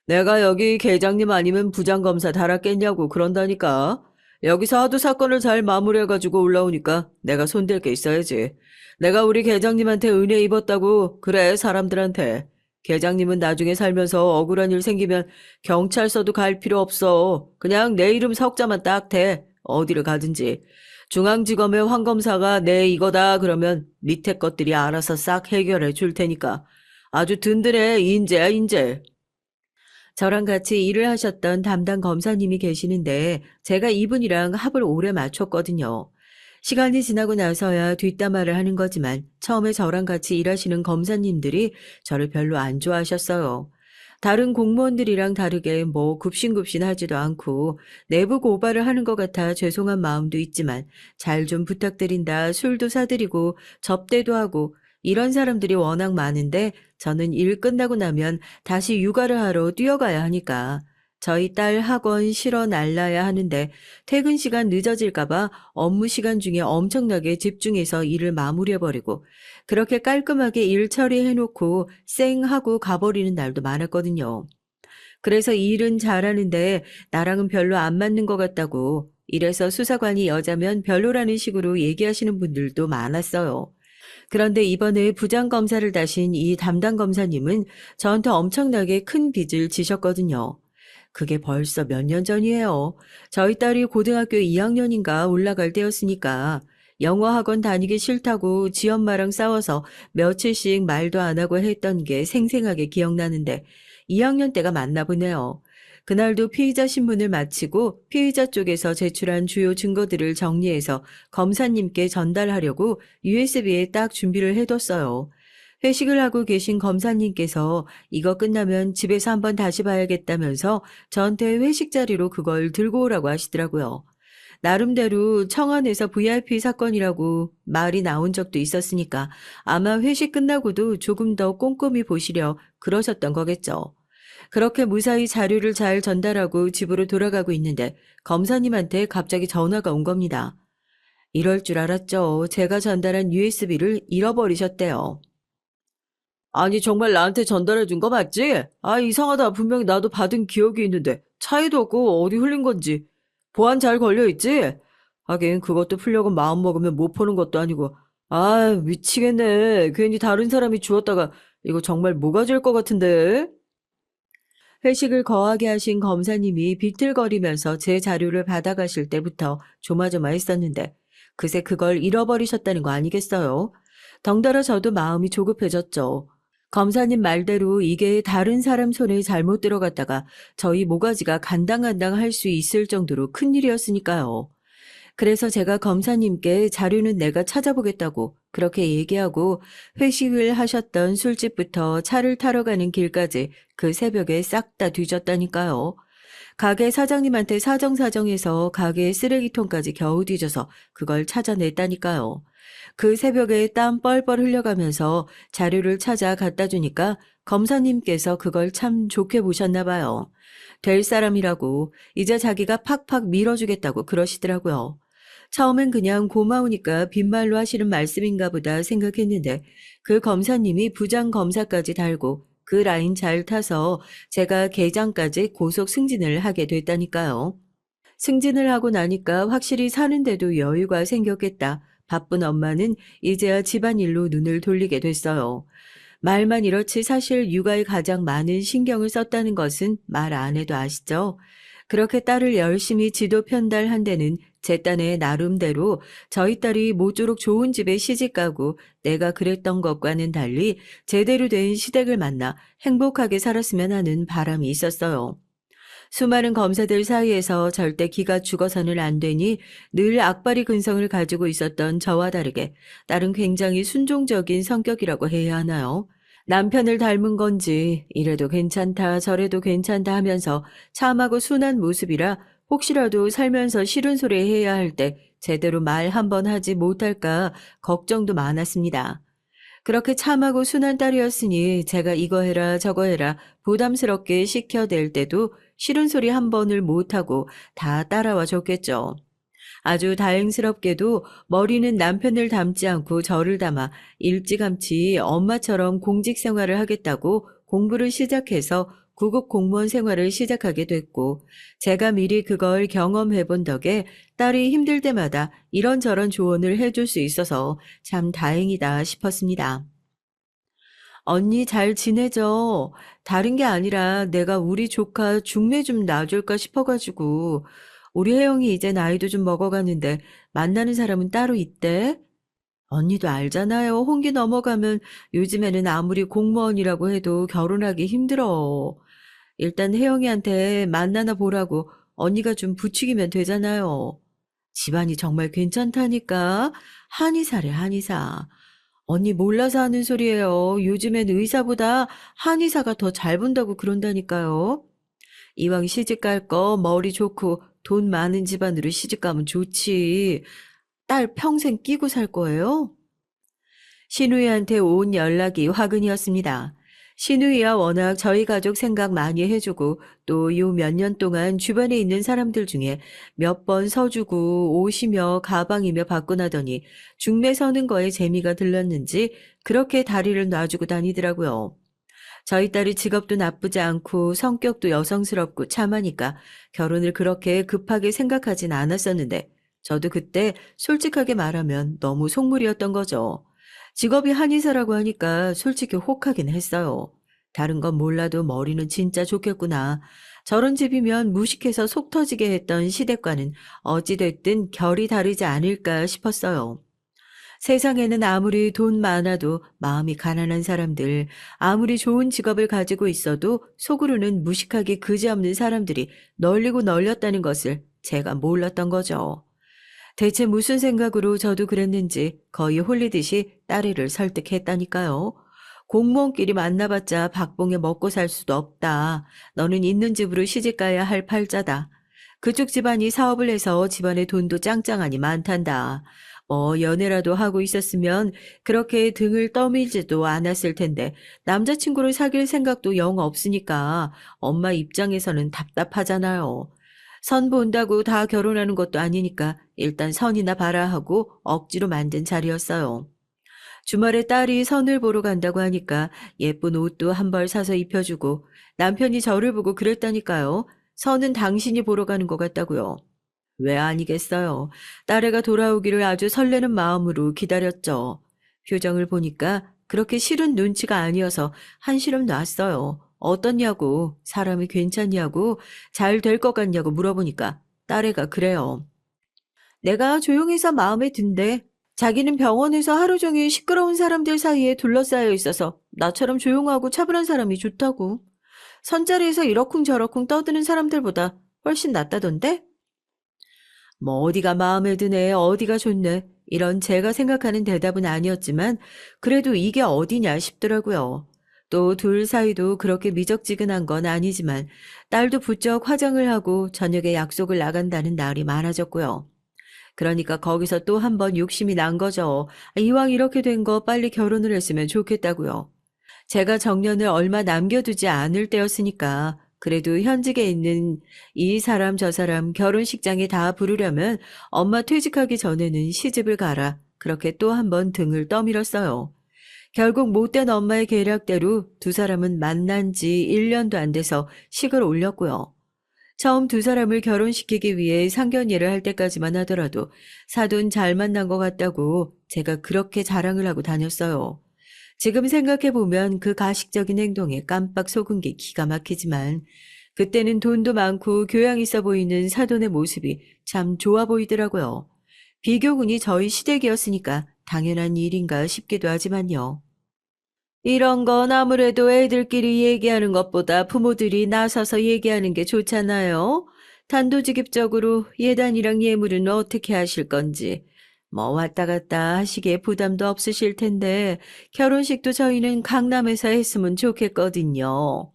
내가 여기 계장님 아니면 부장검사 달았겠냐고 그런다니까. 여기서 하도 사건을 잘 마무리해가지고 올라오니까 내가 손댈 게 있어야지. 내가 우리 계장님한테 은혜 입었다고 그래 사람들한테. 계장님은 나중에 살면서 억울한 일 생기면 경찰서도 갈 필요 없어. 그냥 내 이름 석자만 딱 대. 어디를 가든지. 중앙지검의 황검사가 내 이거다 그러면 밑에 것들이 알아서 싹 해결해 줄 테니까. 아주 든든해 인재야 인재. 저랑 같이 일을 하셨던 담당 검사님이 계시는데 제가 이분이랑 합을 오래 맞췄거든요. 시간이 지나고 나서야 뒷담화를 하는 거지만 처음에 저랑 같이 일하시는 검사님들이 저를 별로 안 좋아하셨어요. 다른 공무원들이랑 다르게 뭐 굽신굽신하지도 않고 내부 고발을 하는 것 같아 죄송한 마음도 있지만 잘 좀 부탁드린다 술도 사드리고 접대도 하고 이런 사람들이 워낙 많은데 저는 일 끝나고 나면 다시 육아를 하러 뛰어가야 하니까 저희 딸 학원 실어 날라야 하는데 퇴근 시간 늦어질까봐 업무 시간 중에 엄청나게 집중해서 일을 마무리해버리고 그렇게 깔끔하게 일 처리해놓고 쌩 하고 가버리는 날도 많았거든요. 그래서 일은 잘하는데 나랑은 별로 안 맞는 것 같다고 이래서 수사관이 여자면 별로라는 식으로 얘기하시는 분들도 많았어요. 그런데 이번에 부장검사를 다신 이 담당 검사님은 저한테 엄청나게 큰 빚을 지셨거든요. 그게 벌써 몇 년 전이에요. 저희 딸이 고등학교 2학년인가 올라갈 때였으니까 영어 학원 다니기 싫다고 지 엄마랑 싸워서 며칠씩 말도 안 하고 했던 게 생생하게 기억나는데 2학년 때가 맞나 보네요. 그날도 피의자 신문을 마치고 피의자 쪽에서 제출한 주요 증거들을 정리해서 검사님께 전달하려고 USB에 딱 준비를 해뒀어요. 회식을 하고 계신 검사님께서 이거 끝나면 집에서 한번 다시 봐야겠다면서 저한테 회식 자리로 그걸 들고 오라고 하시더라고요. 나름대로 청와대에서 VIP 사건이라고 말이 나온 적도 있었으니까 아마 회식 끝나고도 조금 더 꼼꼼히 보시려 그러셨던 거겠죠. 그렇게 무사히 자료를 잘 전달하고 집으로 돌아가고 있는데 검사님한테 갑자기 전화가 온 겁니다. 이럴 줄 알았죠. 제가 전달한 USB를 잃어버리셨대요. 아니, 정말 나한테 전달해 준 거 맞지? 아, 이상하다. 분명히 나도 받은 기억이 있는데 차이도 없고 어디 흘린 건지. 보안 잘 걸려 있지? 하긴 그것도 풀려고 마음 먹으면 못 푸는 것도 아니고. 아, 미치겠네. 괜히 다른 사람이 주웠다가 이거 정말 모가지일 것 같은데. 회식을 거하게 하신 검사님이 비틀거리면서 제 자료를 받아가실 때부터 조마조마했었는데 그새 그걸 잃어버리셨다는 거 아니겠어요? 덩달아 저도 마음이 조급해졌죠. 검사님 말대로 이게 다른 사람 손에 잘못 들어갔다가 저희 모가지가 간당간당 할 수 있을 정도로 큰일이었으니까요. 그래서 제가 검사님께 자료는 내가 찾아보겠다고 그렇게 얘기하고 회식을 하셨던 술집부터 차를 타러 가는 길까지 그 새벽에 싹 다 뒤졌다니까요. 가게 사장님한테 사정사정해서 가게 쓰레기통까지 겨우 뒤져서 그걸 찾아냈다니까요. 그 새벽에 땀 뻘뻘 흘려가면서 자료를 찾아 갖다 주니까 검사님께서 그걸 참 좋게 보셨나 봐요. 될 사람이라고 이제 자기가 팍팍 밀어주겠다고 그러시더라고요. 처음엔 그냥 고마우니까 빈말로 하시는 말씀인가 보다 생각했는데 그 검사님이 부장 검사까지 달고 그 라인 잘 타서 제가 계장까지 고속 승진을 하게 됐다니까요. 승진을 하고 나니까 확실히 사는데도 여유가 생겼겠다. 바쁜 엄마는 이제야 집안일로 눈을 돌리게 됐어요. 말만 이렇지 사실 육아에 가장 많은 신경을 썼다는 것은 말 안 해도 아시죠? 그렇게 딸을 열심히 지도 편달한 데는 제 딴에 나름대로 저희 딸이 모쪼록 좋은 집에 시집가고 내가 그랬던 것과는 달리 제대로 된 시댁을 만나 행복하게 살았으면 하는 바람이 있었어요. 수많은 검사들 사이에서 절대 기가 죽어서는 안 되니 늘 악바리 근성을 가지고 있었던 저와 다르게 딸은 굉장히 순종적인 성격이라고 해야 하나요? 남편을 닮은 건지 이래도 괜찮다 저래도 괜찮다 하면서 참하고 순한 모습이라 혹시라도 살면서 싫은 소리 해야 할 때 제대로 말 한 번 하지 못할까 걱정도 많았습니다. 그렇게 참하고 순한 딸이었으니 제가 이거 해라 저거 해라 부담스럽게 시켜댈 때도 싫은 소리 한 번을 못하고 다 따라와 줬겠죠. 아주 다행스럽게도 머리는 남편을 닮지 않고 저를 닮아 일찌감치 엄마처럼 공직 생활을 하겠다고 공부를 시작해서 구급 공무원 생활을 시작하게 됐고 제가 미리 그걸 경험해 본 덕에 딸이 힘들 때마다 이런저런 조언을 해줄 수 있어서 참 다행이다 싶었습니다. 언니 잘 지내죠? 다른 게 아니라 내가 우리 조카 중매 좀 놔줄까 싶어가지고 우리 혜영이 이제 나이도 좀 먹어가는데 만나는 사람은 따로 있대? 언니도 알잖아요. 홍기 넘어가면 요즘에는 아무리 공무원이라고 해도 결혼하기 힘들어. 일단 혜영이한테 만나나 보라고 언니가 좀 부추기면 되잖아요. 집안이 정말 괜찮다니까. 한의사래, 한의사. 언니 몰라서 하는 소리예요. 요즘엔 의사보다 한의사가 더 잘 본다고 그런다니까요. 이왕 시집 갈 거 머리 좋고 돈 많은 집안으로 시집 가면 좋지. 딸 평생 끼고 살 거예요? 신우이한테 온 연락이 화근이었습니다. 신우이야 워낙 저희 가족 생각 많이 해주고 또 요 몇 년 동안 주변에 있는 사람들 중에 몇 번 서주고 옷이며 가방이며 받고 나더니 중매 서는 거에 재미가 들렀는지 그렇게 다리를 놔주고 다니더라고요. 저희 딸이 직업도 나쁘지 않고 성격도 여성스럽고 참하니까 결혼을 그렇게 급하게 생각하진 않았었는데 저도 그때 솔직하게 말하면 너무 속물이었던 거죠. 직업이 한의사라고 하니까 솔직히 혹하긴 했어요. 다른 건 몰라도 머리는 진짜 좋겠구나. 저런 집이면 무식해서 속 터지게 했던 시댁과는 어찌됐든 결이 다르지 않을까 싶었어요. 세상에는 아무리 돈 많아도 마음이 가난한 사람들, 아무리 좋은 직업을 가지고 있어도 속으로는 무식하게 그지없는 사람들이 널리고 널렸다는 것을 제가 몰랐던 거죠. 대체 무슨 생각으로 저도 그랬는지 거의 홀리듯이 딸애를 설득했다니까요. 공무원끼리 만나봤자 박봉에 먹고 살 수도 없다. 너는 있는 집으로 시집가야 할 팔자다. 그쪽 집안이 사업을 해서 집안에 돈도 짱짱하니 많단다. 연애라도 하고 있었으면 그렇게 등을 떠밀지도 않았을 텐데 남자친구를 사귈 생각도 영 없으니까 엄마 입장에서는 답답하잖아요. 선 본다고 다 결혼하는 것도 아니니까 일단 선이나 봐라 하고 억지로 만든 자리였어요. 주말에 딸이 선을 보러 간다고 하니까 예쁜 옷도 한 벌 사서 입혀주고 남편이 저를 보고 그랬다니까요. 선은 당신이 보러 가는 것 같다고요. 왜 아니겠어요. 딸애가 돌아오기를 아주 설레는 마음으로 기다렸죠. 표정을 보니까 그렇게 싫은 눈치가 아니어서 한시름 놨어요. 어떻냐고, 사람이 괜찮냐고, 잘 될 것 같냐고 물어보니까 딸애가 그래요. 내가 조용해서 마음에 든대. 자기는 병원에서 하루 종일 시끄러운 사람들 사이에 둘러싸여 있어서 나처럼 조용하고 차분한 사람이 좋다고. 선자리에서 이러쿵저러쿵 떠드는 사람들보다 훨씬 낫다던데? 뭐 어디가 마음에 드네, 어디가 좋네. 이런 제가 생각하는 대답은 아니었지만 그래도 이게 어디냐 싶더라고요. 또 둘 사이도 그렇게 미적지근한 건 아니지만 딸도 부쩍 화장을 하고 저녁에 약속을 나간다는 날이 많아졌고요. 그러니까 거기서 또 한 번 욕심이 난 거죠. 이왕 이렇게 된 거 빨리 결혼을 했으면 좋겠다고요. 제가 정년을 얼마 남겨두지 않을 때였으니까 그래도 현직에 있는 이 사람 저 사람 결혼식장에 다 부르려면 엄마 퇴직하기 전에는 시집을 가라. 그렇게 또 한 번 등을 떠밀었어요. 결국 못된 엄마의 계략대로 두 사람은 만난 지 1년도 안 돼서 식을 올렸고요. 처음 두 사람을 결혼시키기 위해 상견례를 할 때까지만 하더라도 사돈 잘 만난 것 같다고 제가 그렇게 자랑을 하고 다녔어요. 지금 생각해보면 그 가식적인 행동에 깜빡 속은 게 기가 막히지만 그때는 돈도 많고 교양 있어 보이는 사돈의 모습이 참 좋아 보이더라고요. 비교군이 저희 시댁이었으니까 당연한 일인가 싶기도 하지만요. 이런 건 아무래도 애들끼리 얘기하는 것보다 부모들이 나서서 얘기하는 게 좋잖아요. 단도직입적으로 예단이랑 예물은 어떻게 하실 건지. 뭐 왔다 갔다 하시기에 부담도 없으실 텐데 결혼식도 저희는 강남에서 했으면 좋겠거든요.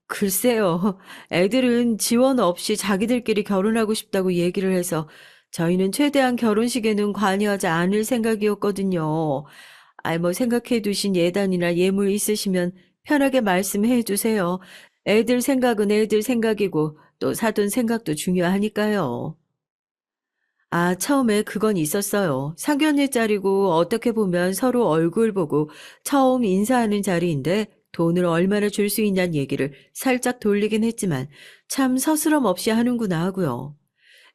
글쎄요. 애들은 지원 없이 자기들끼리 결혼하고 싶다고 얘기를 해서 저희는 최대한 결혼식에는 관여하지 않을 생각이었거든요. 뭐 생각해 두신 예단이나 예물 있으시면 편하게 말씀해 주세요. 애들 생각은 애들 생각이고 또 사돈 생각도 중요하니까요. 처음에 그건 있었어요. 상견례 자리고 어떻게 보면 서로 얼굴 보고 처음 인사하는 자리인데 돈을 얼마나 줄 수 있냐는 얘기를 살짝 돌리긴 했지만 참 서스럼 없이 하는구나 하고요.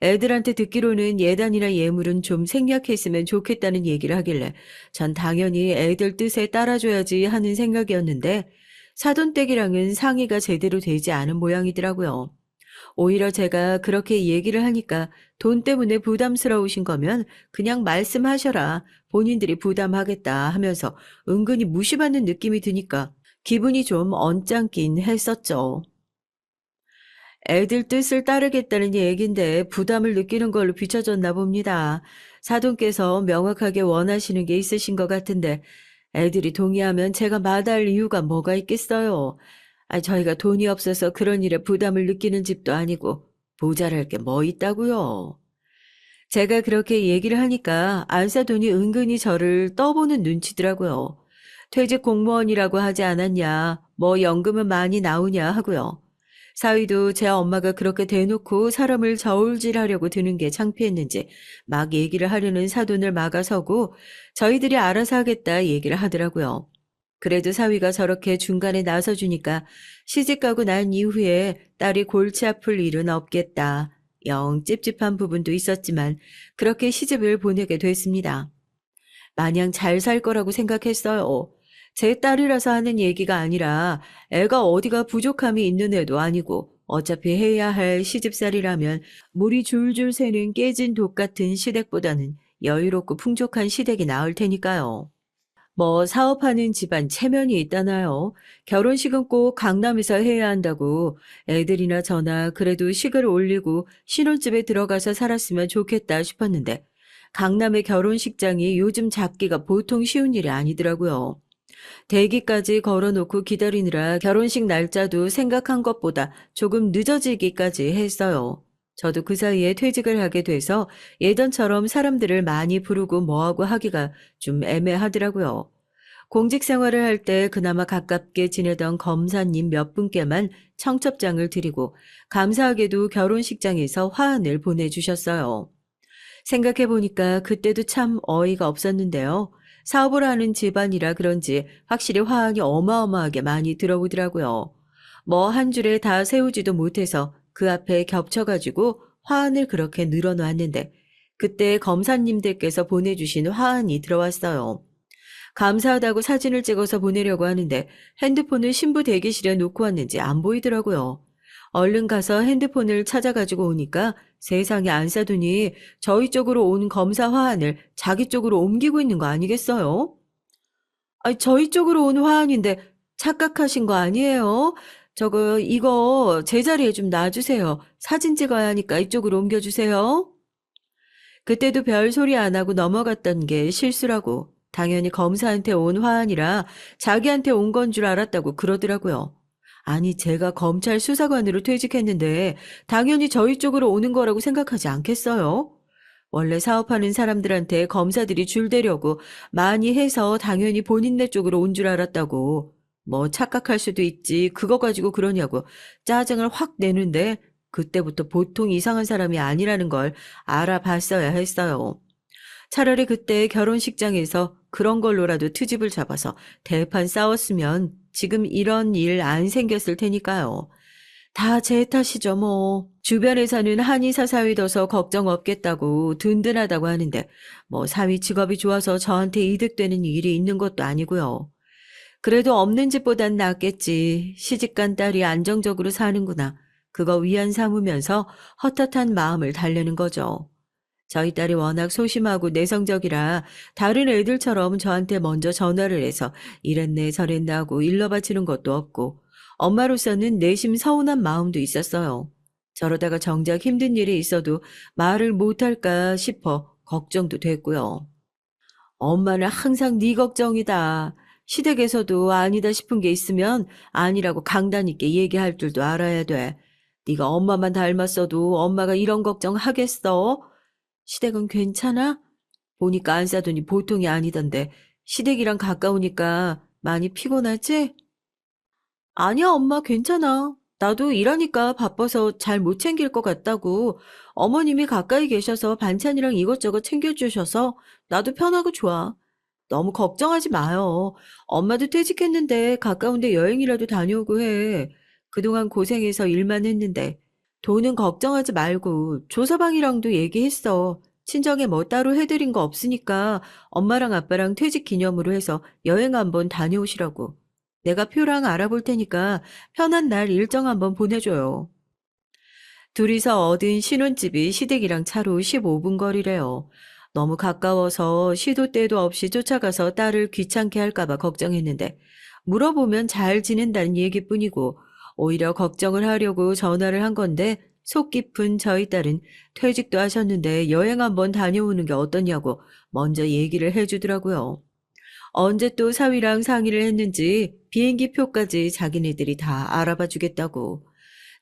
애들한테 듣기로는 예단이나 예물은 좀 생략했으면 좋겠다는 얘기를 하길래 전 당연히 애들 뜻에 따라줘야지 하는 생각이었는데 사돈댁이랑은 상의가 제대로 되지 않은 모양이더라고요. 오히려 제가 그렇게 얘기를 하니까 돈 때문에 부담스러우신 거면 그냥 말씀하셔라. 본인들이 부담하겠다 하면서 은근히 무시받는 느낌이 드니까 기분이 좀 언짢긴 했었죠. 애들 뜻을 따르겠다는 얘긴데 부담을 느끼는 걸로 비춰졌나 봅니다. 사돈께서 명확하게 원하시는 게 있으신 것 같은데 애들이 동의하면 제가 마다할 이유가 뭐가 있겠어요. 저희가 돈이 없어서 그런 일에 부담을 느끼는 집도 아니고 모자랄 게 뭐 있다고요. 제가 그렇게 얘기를 하니까 안사돈이 은근히 저를 떠보는 눈치더라고요. 퇴직 공무원이라고 하지 않았냐, 뭐 연금은 많이 나오냐 하고요. 사위도 제 엄마가 그렇게 대놓고 사람을 저울질하려고 드는 게 창피했는지 막 얘기를 하려는 사돈을 막아서고 저희들이 알아서 하겠다 얘기를 하더라고요. 그래도 사위가 저렇게 중간에 나서주니까 시집가고 난 이후에 딸이 골치 아플 일은 없겠다. 영 찝찝한 부분도 있었지만 그렇게 시집을 보내게 됐습니다. 마냥 잘 살 거라고 생각했어요. 제 딸이라서 하는 얘기가 아니라 애가 어디가 부족함이 있는 애도 아니고 어차피 해야 할 시집살이라면 물이 줄줄 새는 깨진 독 같은 시댁보다는 여유롭고 풍족한 시댁이 나을 테니까요. 뭐 사업하는 집안 체면이 있다나요? 결혼식은 꼭 강남에서 해야 한다고 애들이나 저나 그래도 식을 올리고 신혼집에 들어가서 살았으면 좋겠다 싶었는데 강남의 결혼식장이 요즘 잡기가 보통 쉬운 일이 아니더라고요. 대기까지 걸어놓고 기다리느라 결혼식 날짜도 생각한 것보다 조금 늦어지기까지 했어요. 저도 그 사이에 퇴직을 하게 돼서 예전처럼 사람들을 많이 부르고 뭐하고 하기가 좀 애매하더라고요. 공직 생활을 할 때 그나마 가깝게 지내던 검사님 몇 분께만 청첩장을 드리고 감사하게도 결혼식장에서 화환을 보내주셨어요. 생각해 보니까 그때도 참 어이가 없었는데요. 사업을 하는 집안이라 그런지 확실히 화환이 어마어마하게 많이 들어오더라고요. 뭐 한 줄에 다 세우지도 못해서 그 앞에 겹쳐가지고 화환을 그렇게 늘어놨는데 그때 검사님들께서 보내주신 화환이 들어왔어요. 감사하다고 사진을 찍어서 보내려고 하는데 핸드폰을 신부 대기실에 놓고 왔는지 안 보이더라고요. 얼른 가서 핸드폰을 찾아가지고 오니까 세상에 안 싸더니 저희 쪽으로 온 검사 화환을 자기 쪽으로 옮기고 있는 거 아니겠어요? 아니, 저희 쪽으로 온 화환인데 착각하신 거 아니에요? 이거 제자리에 좀 놔주세요. 사진 찍어야 하니까 이쪽으로 옮겨주세요. 그때도 별 소리 안 하고 넘어갔던 게 실수라고. 당연히 검사한테 온 화환이라 자기한테 온 건 줄 알았다고 그러더라고요. 아니, 제가 검찰 수사관으로 퇴직했는데 당연히 저희 쪽으로 오는 거라고 생각하지 않겠어요? 원래 사업하는 사람들한테 검사들이 줄 대려고 많이 해서 당연히 본인네 쪽으로 온 줄 알았다고. 뭐 착각할 수도 있지. 그거 가지고 그러냐고 짜증을 확 내는데 그때부터 보통 이상한 사람이 아니라는 걸 알아봤어야 했어요. 차라리 그때 결혼식장에서 그런 걸로라도 트집을 잡아서 대판 싸웠으면 지금 이런 일 안 생겼을 테니까요. 다 제 탓이죠, 뭐. 주변에서는 한의사 사위 둬서 걱정 없겠다고 든든하다고 하는데 뭐 사위 직업이 좋아서 저한테 이득되는 일이 있는 것도 아니고요. 그래도 없는 집보단 낫겠지. 시집간 딸이 안정적으로 사는구나. 그거 위안 삼으면서 헛헛한 마음을 달래는 거죠. 저희 딸이 워낙 소심하고 내성적이라 다른 애들처럼 저한테 먼저 전화를 해서 이랬네 저랬네 하고 일러바치는 것도 없고 엄마로서는 내심 서운한 마음도 있었어요. 저러다가 정작 힘든 일이 있어도 말을 못할까 싶어 걱정도 됐고요. 엄마는 항상 네 걱정이다. 시댁에서도 아니다 싶은 게 있으면 아니라고 강단 있게 얘기할 줄도 알아야 돼. 네가 엄마만 닮았어도 엄마가 이런 걱정 하겠어? 시댁은 괜찮아? 보니까 안 싸더니 보통이 아니던데 시댁이랑 가까우니까 많이 피곤하지? 아니야, 엄마 괜찮아. 나도 일하니까 바빠서 잘 못 챙길 것 같다고. 어머님이 가까이 계셔서 반찬이랑 이것저것 챙겨주셔서 나도 편하고 좋아. 너무 걱정하지 마요. 엄마도 퇴직했는데 가까운데 여행이라도 다녀오고 해. 그동안 고생해서 일만 했는데. 돈은 걱정하지 말고 조서방이랑도 얘기했어. 친정에 뭐 따로 해드린 거 없으니까 엄마랑 아빠랑 퇴직 기념으로 해서 여행 한번 다녀오시라고. 내가 표랑 알아볼 테니까 편한 날 일정 한번 보내줘요. 둘이서 얻은 신혼집이 시댁이랑 차로 15분 거리래요. 너무 가까워서 시도 때도 없이 쫓아가서 딸을 귀찮게 할까봐 걱정했는데 물어보면 잘 지낸다는 얘기뿐이고 오히려 걱정을 하려고 전화를 한 건데 속 깊은 저희 딸은 퇴직도 하셨는데 여행 한번 다녀오는 게 어떠냐고 먼저 얘기를 해주더라고요. 언제 또 사위랑 상의를 했는지 비행기 표까지 자기네들이 다 알아봐 주겠다고.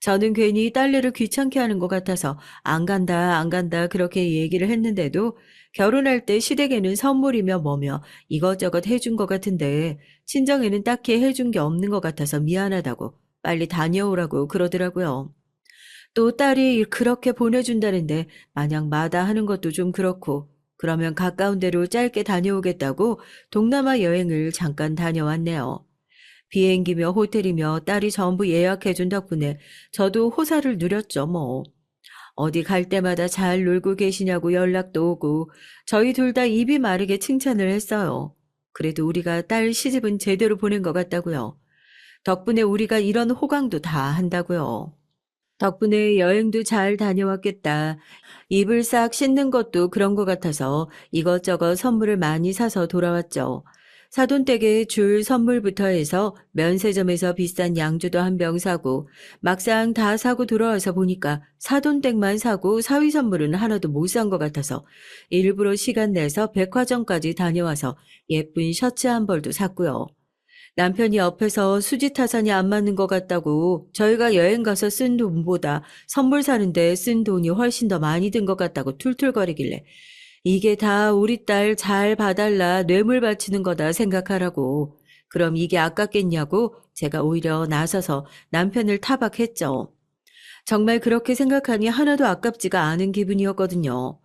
저는 괜히 딸내를 귀찮게 하는 것 같아서 안 간다, 안 간다 그렇게 얘기를 했는데도 결혼할 때 시댁에는 선물이며 뭐며 이것저것 해준 것 같은데 친정에는 딱히 해준 게 없는 것 같아서 미안하다고 빨리 다녀오라고 그러더라고요. 또 딸이 그렇게 보내준다는데 마냥 마다하는 것도 좀 그렇고 그러면 가까운 데로 짧게 다녀오겠다고 동남아 여행을 잠깐 다녀왔네요. 비행기며 호텔이며 딸이 전부 예약해준 덕분에 저도 호사를 누렸죠, 뭐. 어디 갈 때마다 잘 놀고 계시냐고 연락도 오고 저희 둘 다 입이 마르게 칭찬을 했어요. 그래도 우리가 딸 시집은 제대로 보낸 것 같다고요. 덕분에 우리가 이런 호강도 다 한다고요. 덕분에 여행도 잘 다녀왔겠다. 입을 싹 씻는 것도 그런 것 같아서 이것저것 선물을 많이 사서 돌아왔죠. 사돈댁에 줄 선물부터 해서 면세점에서 비싼 양주도 한 병 사고 막상 다 사고 돌아와서 보니까 사돈댁만 사고 사위 선물은 하나도 못 산 것 같아서 일부러 시간 내서 백화점까지 다녀와서 예쁜 셔츠 한 벌도 샀고요. 남편이 옆에서 수지 타산이 안 맞는 것 같다고 저희가 여행 가서 쓴 돈보다 선물 사는데 쓴 돈이 훨씬 더 많이 든 것 같다고 툴툴거리길래 이게 다 우리 딸 잘 봐달라 뇌물 바치는 거다 생각하라고. 그럼 이게 아깝겠냐고 제가 오히려 나서서 남편을 타박했죠. 정말 그렇게 생각하니 하나도 아깝지가 않은 기분이었거든요.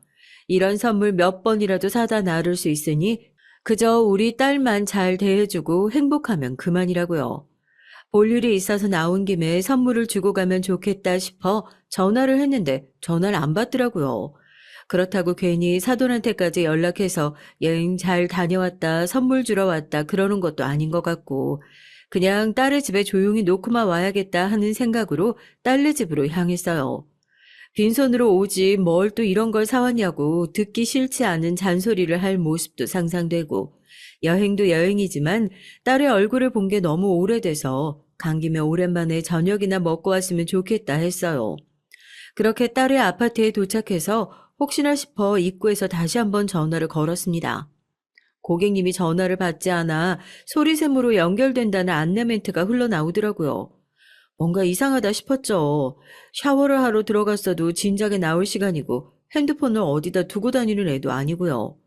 이런 선물 몇 번이라도 사다 나를 수 있으니 그저 우리 딸만 잘 대해주고 행복하면 그만이라고요. 볼 일이 있어서 나온 김에 선물을 주고 가면 좋겠다 싶어 전화를 했는데 전화를 안 받더라고요. 그렇다고 괜히 사돈한테까지 연락해서 여행 잘 다녀왔다, 선물 주러 왔다 그러는 것도 아닌 것 같고 그냥 딸의 집에 조용히 놓고만 와야겠다 하는 생각으로 딸네 집으로 향했어요. 빈손으로 오지 뭘 또 이런 걸 사왔냐고 듣기 싫지 않은 잔소리를 할 모습도 상상되고 여행도 여행이지만 딸의 얼굴을 본 게 너무 오래돼서 간 김에 오랜만에 저녁이나 먹고 왔으면 좋겠다 했어요. 그렇게 딸의 아파트에 도착해서 혹시나 싶어 입구에서 다시 한번 전화를 걸었습니다. 고객님이 전화를 받지 않아 소리샘으로 연결된다는 안내 멘트가 흘러나오더라고요. 뭔가 이상하다 싶었죠. 샤워를 하러 들어갔어도 진작에 나올 시간이고 핸드폰을 어디다 두고 다니는 애도 아니고요.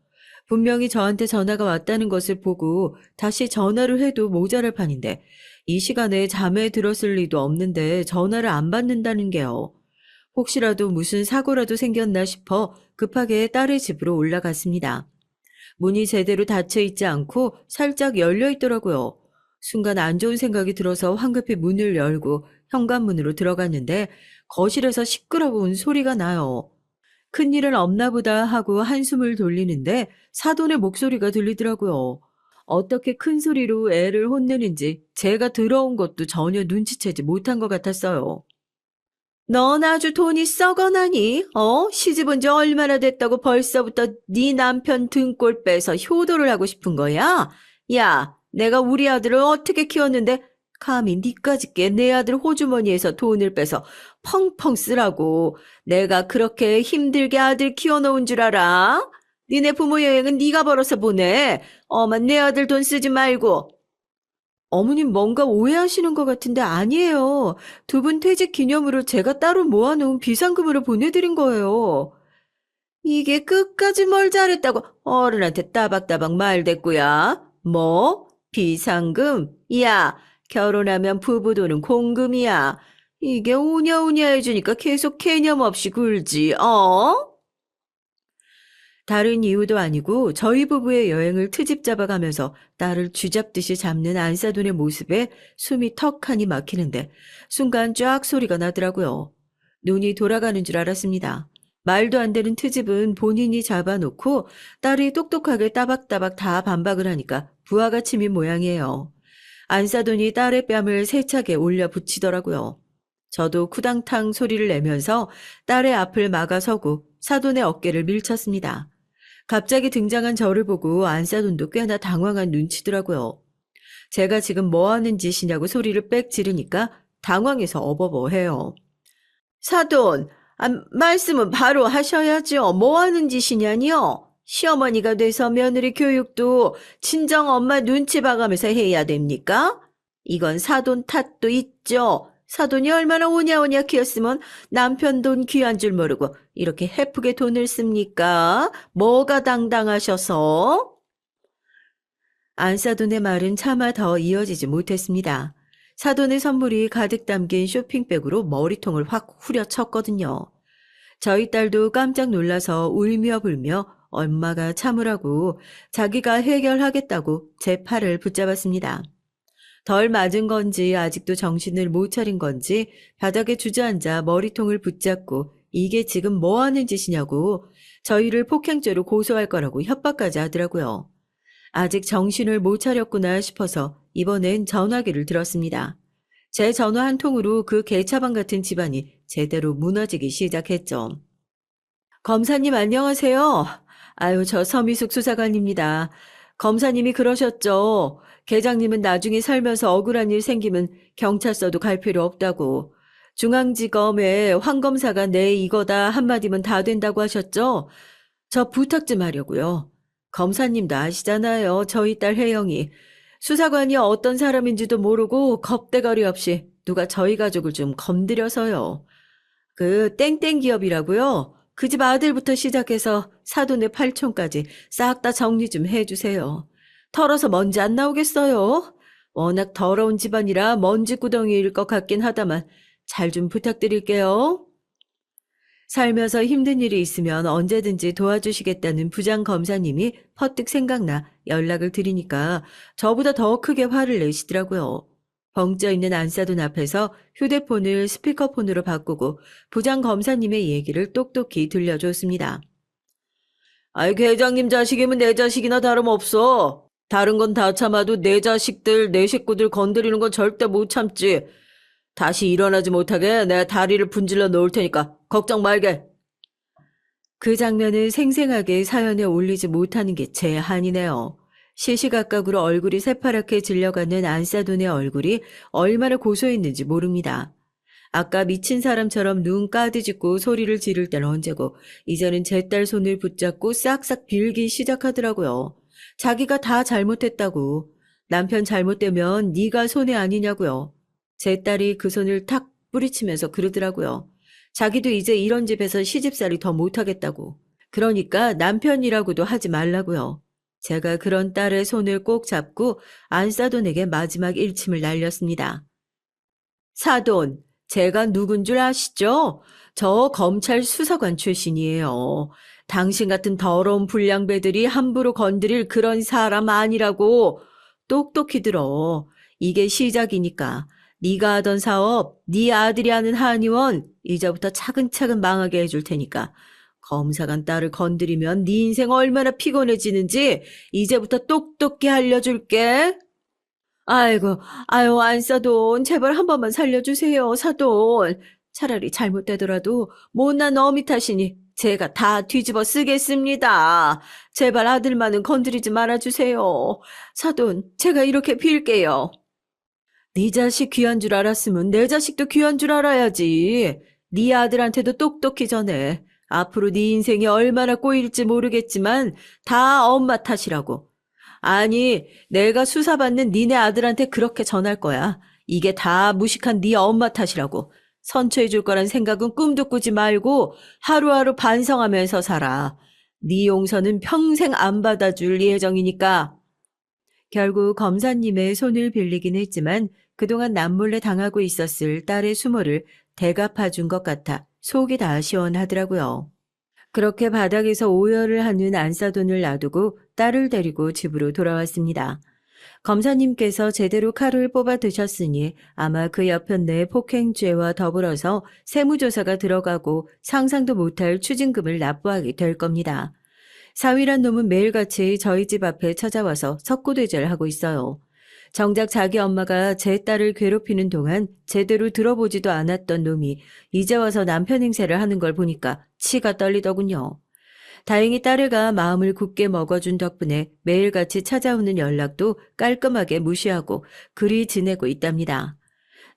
분명히 저한테 전화가 왔다는 것을 보고 다시 전화를 해도 모자랄 판인데 이 시간에 잠에 들었을 리도 없는데 전화를 안 받는다는 게요. 혹시라도 무슨 사고라도 생겼나 싶어 급하게 딸의 집으로 올라갔습니다. 문이 제대로 닫혀 있지 않고 살짝 열려 있더라고요. 순간 안 좋은 생각이 들어서 황급히 문을 열고 현관문으로 들어갔는데 거실에서 시끄러운 소리가 나요. 큰일은 없나 보다 하고 한숨을 돌리는데 사돈의 목소리가 들리더라고요. 어떻게 큰 소리로 애를 혼내는지 제가 들어온 것도 전혀 눈치채지 못한 것 같았어요. 넌 아주 돈이 썩어나니? 시집 온 지 얼마나 됐다고 벌써부터 네 남편 등골 빼서 효도를 하고 싶은 거야? 야, 내가 우리 아들을 어떻게 키웠는데 감히 니까짓게 내 아들 호주머니에서 돈을 빼서 펑펑 쓰라고. 내가 그렇게 힘들게 아들 키워놓은 줄 알아? 니네 부모 여행은 네가 벌어서 보내. 엄마 내 아들 돈 쓰지 말고. 어머님 뭔가 오해하시는 것 같은데 아니에요. 두 분 퇴직 기념으로 제가 따로 모아놓은 비상금으로 보내드린 거예요. 이게 끝까지 뭘 잘했다고 어른한테 따박따박 말댔구야. 뭐? 비상금? 야, 결혼하면 부부도는 공금이야. 이게 우냐우냐 해주니까 계속 개념 없이 굴지, 어? 다른 이유도 아니고 저희 부부의 여행을 트집 잡아가면서 딸을 쥐잡듯이 잡는 안사돈의 모습에 숨이 턱하니 막히는데 순간 쫙 소리가 나더라고요. 눈이 돌아가는 줄 알았습니다. 말도 안 되는 트집은 본인이 잡아놓고 딸이 똑똑하게 따박따박 다 반박을 하니까 부하가 치민 모양이에요. 안사돈이 딸의 뺨을 세차게 올려 붙이더라고요. 저도 쿠당탕 소리를 내면서 딸의 앞을 막아서고 사돈의 어깨를 밀쳤습니다. 갑자기 등장한 저를 보고 안사돈도 꽤나 당황한 눈치더라고요. 제가 지금 뭐 하는 짓이냐고 소리를 빽 지르니까 당황해서 어버버해요. 사돈, 말씀은 바로 하셔야죠. 뭐 하는 짓이냐니요? 시어머니가 돼서 며느리 교육도 친정 엄마 눈치 봐가면서 해야 됩니까? 이건 사돈 탓도 있죠. 사돈이 얼마나 오냐오냐 키웠으면 남편 돈 귀한 줄 모르고 이렇게 헤프게 돈을 씁니까? 뭐가 당당하셔서? 안사돈의 말은 차마 더 이어지지 못했습니다. 사돈의 선물이 가득 담긴 쇼핑백으로 머리통을 확 후려쳤거든요. 저희 딸도 깜짝 놀라서 울며 불며 엄마가 참으라고 자기가 해결하겠다고 제 팔을 붙잡았습니다. 덜 맞은 건지 아직도 정신을 못 차린 건지 바닥에 주저앉아 머리통을 붙잡고 이게 지금 뭐 하는 짓이냐고 저희를 폭행죄로 고소할 거라고 협박까지 하더라고요. 아직 정신을 못 차렸구나 싶어서 이번엔 전화기를 들었습니다. 제 전화 한 통으로 그 개차반 같은 집안이 제대로 무너지기 시작했죠. 검사님 안녕하세요. 아유, 저 서미숙 수사관입니다. 검사님이 그러셨죠. 계장님은 나중에 살면서 억울한 일 생기면 경찰서도 갈 필요 없다고. 중앙지검에 황 검사가 내 이거다 한마디면 다 된다고 하셨죠? 저 부탁 좀 하려고요. 검사님도 아시잖아요. 저희 딸 혜영이. 수사관이 어떤 사람인지도 모르고 겁대거리 없이 누가 저희 가족을 좀 건드려서요. 그 땡땡 기업이라고요? 그 집 아들부터 시작해서 사돈의 팔촌까지 싹 다 정리 좀 해주세요. 털어서 먼지 안 나오겠어요? 워낙 더러운 집안이라 먼지 구덩이일 것 같긴 하다만 잘 좀 부탁드릴게요. 살면서 힘든 일이 있으면 언제든지 도와주시겠다는 부장 검사님이 퍼뜩 생각나 연락을 드리니까 저보다 더 크게 화를 내시더라고요. 벙쪄 있는 안사돈 앞에서 휴대폰을 스피커폰으로 바꾸고 부장 검사님의 얘기를 똑똑히 들려줬습니다. 아이, 회장님 자식이면 내 자식이나 다름없어. 다른 건 다 참아도 내 자식들, 내 식구들 건드리는 건 절대 못 참지. 다시 일어나지 못하게 내가 다리를 분질러 놓을 테니까 걱정 말게. 그 장면을 생생하게 사연에 올리지 못하는 게 제 한이네요. 시시각각으로 얼굴이 새파랗게 질려가는 안사돈의 얼굴이 얼마나 고소했는지 모릅니다. 아까 미친 사람처럼 눈 까디짓고 소리를 지를 땐 언제고 이제는 제 딸 손을 붙잡고 싹싹 빌기 시작하더라고요. 자기가 다 잘못했다고. 남편 잘못되면 네가 손해 아니냐고요. 제 딸이 그 손을 탁 뿌리치면서 그러더라고요. 자기도 이제 이런 집에서 시집살이 더 못하겠다고. 그러니까 남편이라고도 하지 말라고요. 제가 그런 딸의 손을 꼭 잡고 안사돈에게 마지막 일침을 날렸습니다. 사돈, 제가 누군 줄 아시죠? 저 검찰 수사관 출신이에요. 당신 같은 더러운 불량배들이 함부로 건드릴 그런 사람 아니라고. 똑똑히 들어. 이게 시작이니까. 네가 하던 사업, 네 아들이 하는 한의원 이제부터 차근차근 망하게 해줄 테니까. 검사관 딸을 건드리면 네 인생 얼마나 피곤해지는지 이제부터 똑똑히 알려줄게. 아이고, 아유, 안사돈, 제발 한 번만 살려주세요, 사돈. 차라리 잘못되더라도 못난 어미 탓이니 제가 다 뒤집어 쓰겠습니다. 제발 아들만은 건드리지 말아주세요. 사돈, 제가 이렇게 빌게요. 네 자식 귀한 줄 알았으면 내 자식도 귀한 줄 알아야지. 네 아들한테도 똑똑히 전해. 앞으로 네 인생이 얼마나 꼬일지 모르겠지만 다 엄마 탓이라고. 아니, 내가 수사받는 니네 아들한테 그렇게 전할 거야. 이게 다 무식한 네 엄마 탓이라고. 선처해 줄 거란 생각은 꿈도 꾸지 말고 하루하루 반성하면서 살아. 네 용서는 평생 안 받아줄 예정이니까. 결국 검사님의 손을 빌리긴 했지만 그동안 남몰래 당하고 있었을 딸의 수모를 대갚아 준 것 같아 속이 다 시원하더라고요. 그렇게 바닥에서 오열을 하는 안사돈을 놔두고 딸을 데리고 집으로 돌아왔습니다. 검사님께서 제대로 칼을 뽑아 드셨으니 아마 그 여편네 폭행죄와 더불어서 세무조사가 들어가고 상상도 못할 추징금을 납부하게 될 겁니다. 사위란 놈은 매일같이 저희 집 앞에 찾아와서 석고대죄를 하고 있어요. 정작 자기 엄마가 제 딸을 괴롭히는 동안 제대로 들어보지도 않았던 놈이 이제 와서 남편 행세를 하는 걸 보니까 치가 떨리더군요. 다행히 딸애가 마음을 굳게 먹어준 덕분에 매일같이 찾아오는 연락도 깔끔하게 무시하고 그리 지내고 있답니다.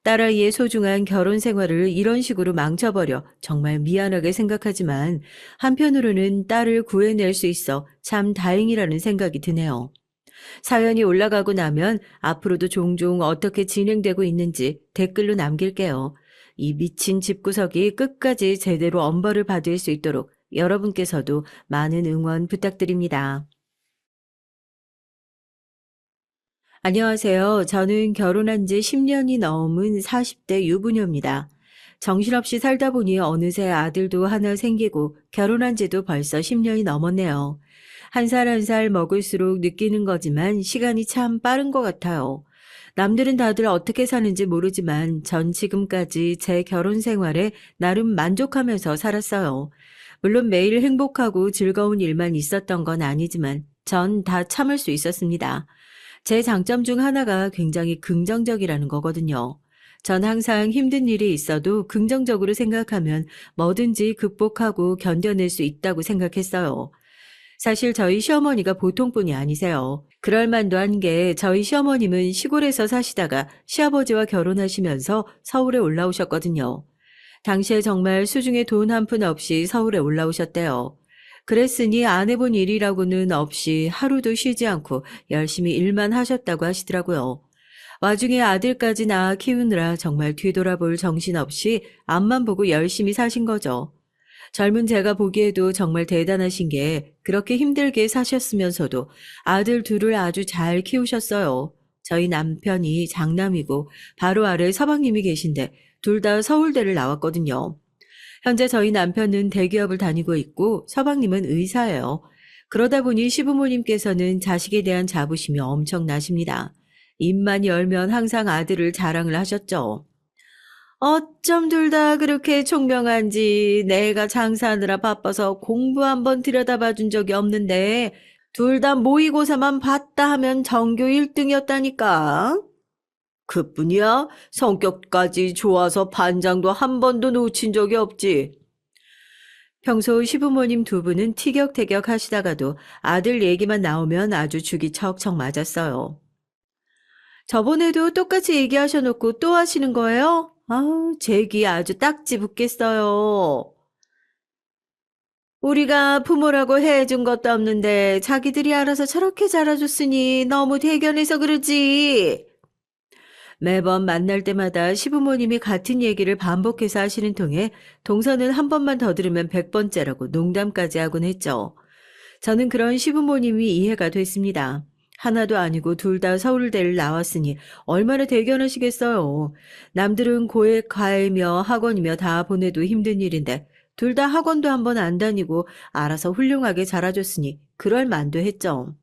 딸아이의 소중한 결혼 생활을 이런 식으로 망쳐버려 정말 미안하게 생각하지만 한편으로는 딸을 구해낼 수 있어 참 다행이라는 생각이 드네요. 사연이 올라가고 나면 앞으로도 종종 어떻게 진행되고 있는지 댓글로 남길게요. 이 미친 집구석이 끝까지 제대로 엄벌을 받을 수 있도록 여러분께서도 많은 응원 부탁드립니다. 안녕하세요. 저는 결혼한 지 10년이 넘은 40대 유부녀입니다. 정신없이 살다 보니 어느새 아들도 하나 생기고 결혼한 지도 벌써 10년이 넘었네요. 한 살 한 살 먹을수록 느끼는 거지만 시간이 참 빠른 것 같아요. 남들은 다들 어떻게 사는지 모르지만 전 지금까지 제 결혼 생활에 나름 만족하면서 살았어요. 물론 매일 행복하고 즐거운 일만 있었던 건 아니지만 전 다 참을 수 있었습니다. 제 장점 중 하나가 굉장히 긍정적이라는 거거든요. 전 항상 힘든 일이 있어도 긍정적으로 생각하면 뭐든지 극복하고 견뎌낼 수 있다고 생각했어요. 사실 저희 시어머니가 보통분이 아니세요. 그럴 만도 한 게 저희 시어머님은 시골에서 사시다가 시아버지와 결혼하시면서 서울에 올라오셨거든요. 당시에 정말 수중에 돈 한 푼 없이 서울에 올라오셨대요. 그랬으니 안 해본 일이라고는 없이 하루도 쉬지 않고 열심히 일만 하셨다고 하시더라고요. 와중에 아들까지 낳아 키우느라 정말 뒤돌아볼 정신없이 앞만 보고 열심히 사신 거죠. 젊은 제가 보기에도 정말 대단하신 게 그렇게 힘들게 사셨으면서도 아들 둘을 아주 잘 키우셨어요. 저희 남편이 장남이고 바로 아래 서방님이 계신데 둘 다 서울대를 나왔거든요. 현재 저희 남편은 대기업을 다니고 있고 서방님은 의사예요. 그러다 보니 시부모님께서는 자식에 대한 자부심이 엄청나십니다. 입만 열면 항상 아들을 자랑을 하셨죠. 어쩜 둘 다 그렇게 총명한지 내가 장사하느라 바빠서 공부 한번 들여다봐 준 적이 없는데 둘 다 모의고사만 봤다 하면 전교 1등이었다니까. 그뿐이야? 성격까지 좋아서 반장도 한 번도 놓친 적이 없지. 평소 시부모님 두 분은 티격태격 하시다가도 아들 얘기만 나오면 아주 죽이 척척 맞았어요. 저번에도 똑같이 얘기하셔놓고 또 하시는 거예요? 아우, 제 귀 아주 딱지 붙겠어요. 우리가 부모라고 해준 것도 없는데 자기들이 알아서 저렇게 자라줬으니 너무 대견해서 그러지. 매번 만날 때마다 시부모님이 같은 얘기를 반복해서 하시는 통에 동서는 한 번만 더 들으면 100번째라고 농담까지 하곤 했죠. 저는 그런 시부모님이 이해가 됐습니다. 하나도 아니고 둘 다 서울대를 나왔으니 얼마나 대견하시겠어요. 남들은 고액 과외며 학원이며 다 보내도 힘든 일인데 둘 다 학원도 한 번 안 다니고 알아서 훌륭하게 자라줬으니 그럴 만도 했죠.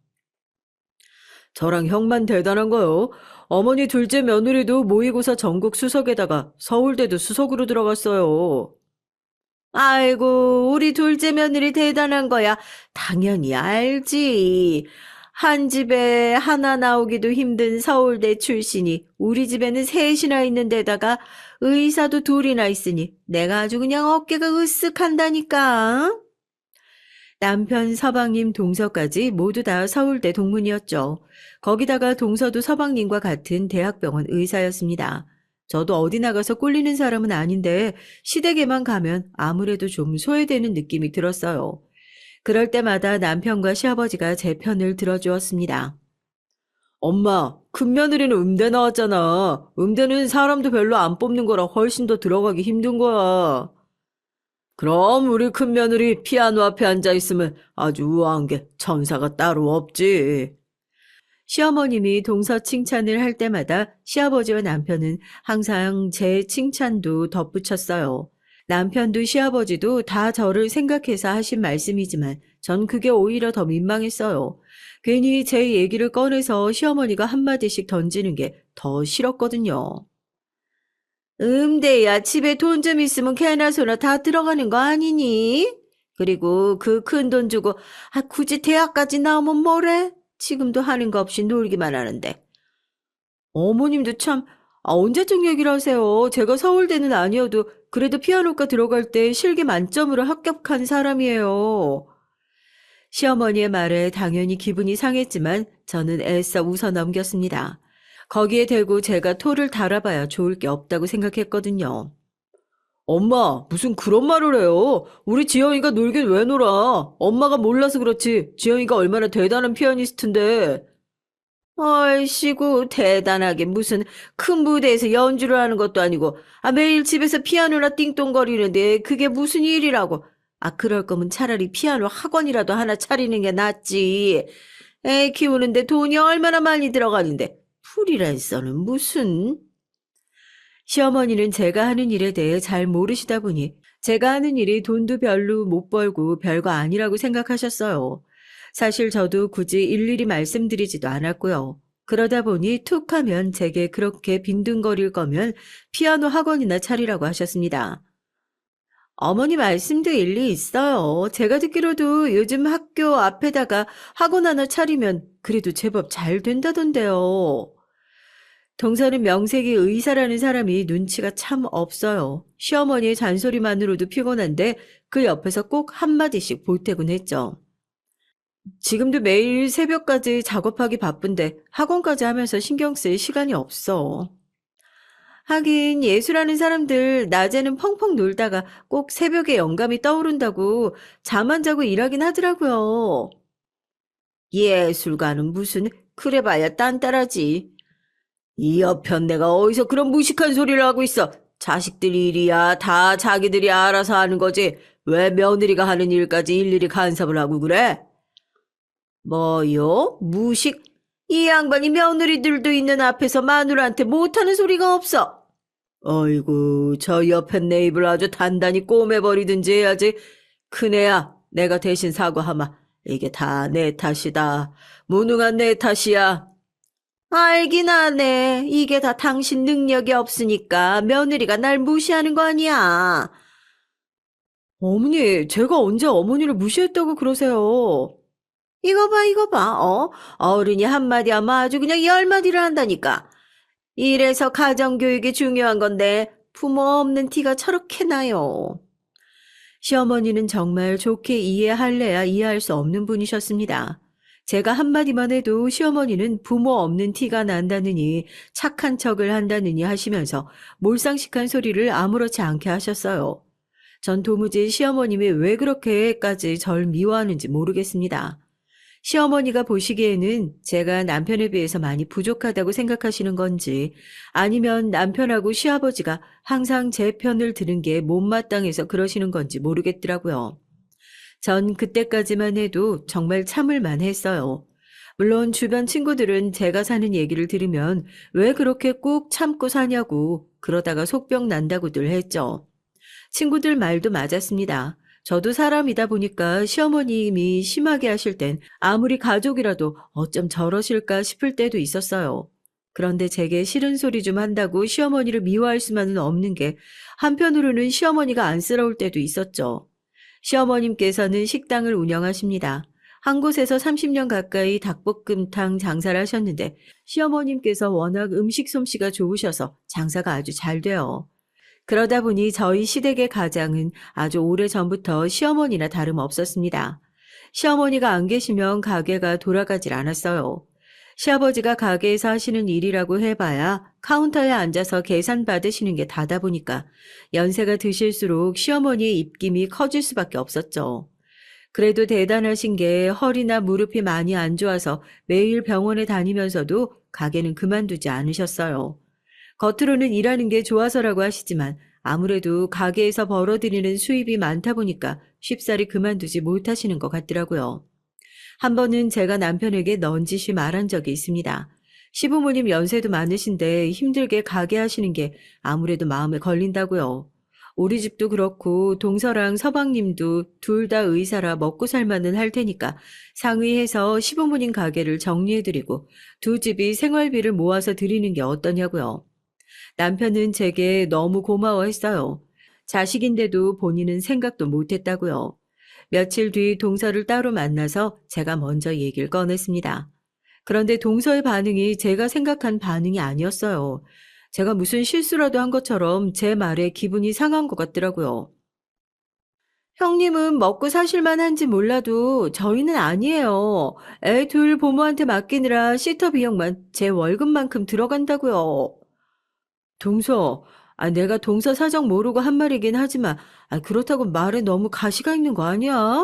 저랑 형만 대단한 거요. 어머니 둘째 며느리도 모의고사 전국 수석에다가 서울대도 수석으로 들어갔어요. 아이고, 우리 둘째 며느리 대단한 거야. 당연히 알지. 한 집에 하나 나오기도 힘든 서울대 출신이 우리 집에는 셋이나 있는 데다가 의사도 둘이나 있으니 내가 아주 그냥 어깨가 으쓱한다니까. 남편 서방님 동서까지 모두 다 서울대 동문이었죠. 거기다가 동서도 서방님과 같은 대학병원 의사였습니다. 저도 어디 나가서 꼴리는 사람은 아닌데 시댁에만 가면 아무래도 좀 소외되는 느낌이 들었어요. 그럴 때마다 남편과 시아버지가 제 편을 들어주었습니다. 엄마, 큰며느리는 음대 나왔잖아. 음대는 사람도 별로 안 뽑는 거라 훨씬 더 들어가기 힘든 거야. 그럼 우리 큰며느리 피아노 앞에 앉아있으면 아주 우아한 게 천사가 따로 없지. 시어머님이 동서 칭찬을 할 때마다 시아버지와 남편은 항상 제 칭찬도 덧붙였어요. 남편도 시아버지도 다 저를 생각해서 하신 말씀이지만 전 그게 오히려 더 민망했어요. 괜히 제 얘기를 꺼내서 시어머니가 한마디씩 던지는 게 더 싫었거든요. 음대야 집에 돈 좀 있으면 개나 소나 다 들어가는 거 아니니? 그리고 그 큰 돈 주고 굳이 대학까지 나오면 뭐래? 지금도 하는 거 없이 놀기만 하는데. 어머님도 참 언제적 얘기를 하세요. 제가 서울대는 아니어도 그래도 피아노과 들어갈 때 실기 만점으로 합격한 사람이에요. 시어머니의 말에 당연히 기분이 상했지만 저는 애써 웃어 넘겼습니다. 거기에 대고 제가 토를 달아봐야 좋을 게 없다고 생각했거든요. 엄마, 무슨 그런 말을 해요? 우리 지영이가 놀긴 왜 놀아? 엄마가 몰라서 그렇지. 지영이가 얼마나 대단한 피아니스트인데. 아이씨구, 대단하게 무슨 큰 무대에서 연주를 하는 것도 아니고, 매일 집에서 피아노나 띵동거리는데 그게 무슨 일이라고. 그럴 거면 차라리 피아노 학원이라도 하나 차리는 게 낫지. 애 키우는데 돈이 얼마나 많이 들어가는데. 프리랜서는 무슨... 시어머니는 제가 하는 일에 대해 잘 모르시다 보니 제가 하는 일이 돈도 별로 못 벌고 별거 아니라고 생각하셨어요. 사실 저도 굳이 일일이 말씀드리지도 않았고요. 그러다 보니 툭 하면 제게 그렇게 빈둥거릴 거면 피아노 학원이나 차리라고 하셨습니다. 어머니 말씀도 일리 있어요. 제가 듣기로도 요즘 학교 앞에다가 학원 하나 차리면 그래도 제법 잘 된다던데요. 동서는 명색이 의사라는 사람이 눈치가 참 없어요. 시어머니의 잔소리만으로도 피곤한데 그 옆에서 꼭 한마디씩 보태곤 했죠. 지금도 매일 새벽까지 작업하기 바쁜데 학원까지 하면서 신경 쓸 시간이 없어. 하긴 예술하는 사람들 낮에는 펑펑 놀다가 꼭 새벽에 영감이 떠오른다고 잠 안 자고 일하긴 하더라고요. 예술가는 무슨 그래봐야 딴따라지. 이 여편 내가 어디서 그런 무식한 소리를 하고 있어. 자식들 일이야 다 자기들이 알아서 하는 거지. 왜 며느리가 하는 일까지 일일이 간섭을 하고 그래? 뭐요? 무식? 이 양반이 며느리들도 있는 앞에서 마누라한테 못하는 소리가 없어. 어이구, 저 옆에 내 입을 아주 단단히 꼬매버리든지 해야지. 큰애야, 내가 대신 사과하마. 이게 다 내 탓이다. 무능한 내 탓이야. 알긴 하네. 이게 다 당신 능력이 없으니까 며느리가 날 무시하는 거 아니야. 어머니, 제가 언제 어머니를 무시했다고 그러세요? 이거 봐, 이거 봐. 어른이 한마디 하면 아주 그냥 열 마디를 한다니까. 이래서 가정교육이 중요한 건데 부모 없는 티가 저렇게 나요. 시어머니는 정말 좋게 이해할래야 이해할 수 없는 분이셨습니다. 제가 한마디만 해도 시어머니는 부모 없는 티가 난다느니 착한 척을 한다느니 하시면서 몰상식한 소리를 아무렇지 않게 하셨어요. 전 도무지 시어머님이 왜 그렇게까지 절 미워하는지 모르겠습니다. 시어머니가 보시기에는 제가 남편에 비해서 많이 부족하다고 생각하시는 건지 아니면 남편하고 시아버지가 항상 제 편을 드는 게 못마땅해서 그러시는 건지 모르겠더라고요. 전 그때까지만 해도 정말 참을만 했어요. 물론 주변 친구들은 제가 사는 얘기를 들으면 왜 그렇게 꼭 참고 사냐고 그러다가 속병 난다고들 했죠. 친구들 말도 맞았습니다. 저도 사람이다 보니까 시어머님이 심하게 하실 땐 아무리 가족이라도 어쩜 저러실까 싶을 때도 있었어요. 그런데 제게 싫은 소리 좀 한다고 시어머니를 미워할 수만은 없는 게 한편으로는 시어머니가 안쓰러울 때도 있었죠. 시어머님께서는 식당을 운영하십니다. 한 곳에서 30년 가까이 닭볶음탕 장사를 하셨는데 시어머님께서 워낙 음식 솜씨가 좋으셔서 장사가 아주 잘 돼요. 그러다 보니 저희 시댁의 가장은 아주 오래전부터 시어머니나 다름없었습니다. 시어머니가 안 계시면 가게가 돌아가질 않았어요. 시아버지가 가게에서 하시는 일이라고 해봐야 카운터에 앉아서 계산 받으시는 게 다다 보니까 연세가 드실수록 시어머니의 입김이 커질 수밖에 없었죠. 그래도 대단하신 게 허리나 무릎이 많이 안 좋아서 매일 병원에 다니면서도 가게는 그만두지 않으셨어요. 겉으로는 일하는 게 좋아서라고 하시지만 아무래도 가게에서 벌어들이는 수입이 많다 보니까 쉽사리 그만두지 못하시는 것 같더라고요. 한 번은 제가 남편에게 넌지시 말한 적이 있습니다. 시부모님 연세도 많으신데 힘들게 가게 하시는 게 아무래도 마음에 걸린다고요. 우리 집도 그렇고 동서랑 서방님도 둘 다 의사라 먹고 살만은 할 테니까 상의해서 시부모님 가게를 정리해드리고 두 집이 생활비를 모아서 드리는 게 어떠냐고요. 남편은 제게 너무 고마워했어요. 자식인데도 본인은 생각도 못했다고요. 며칠 뒤 동서를 따로 만나서 제가 먼저 얘기를 꺼냈습니다. 그런데 동서의 반응이 제가 생각한 반응이 아니었어요. 제가 무슨 실수라도 한 것처럼 제 말에 기분이 상한 것 같더라고요. 형님은 먹고 사실만 한지 몰라도 저희는 아니에요. 애 둘 부모한테 맡기느라 시터 비용만 제 월급만큼 들어간다고요. 동서, 내가 동서 사정 모르고 한 말이긴 하지만, 그렇다고 말에 너무 가시가 있는 거 아니야?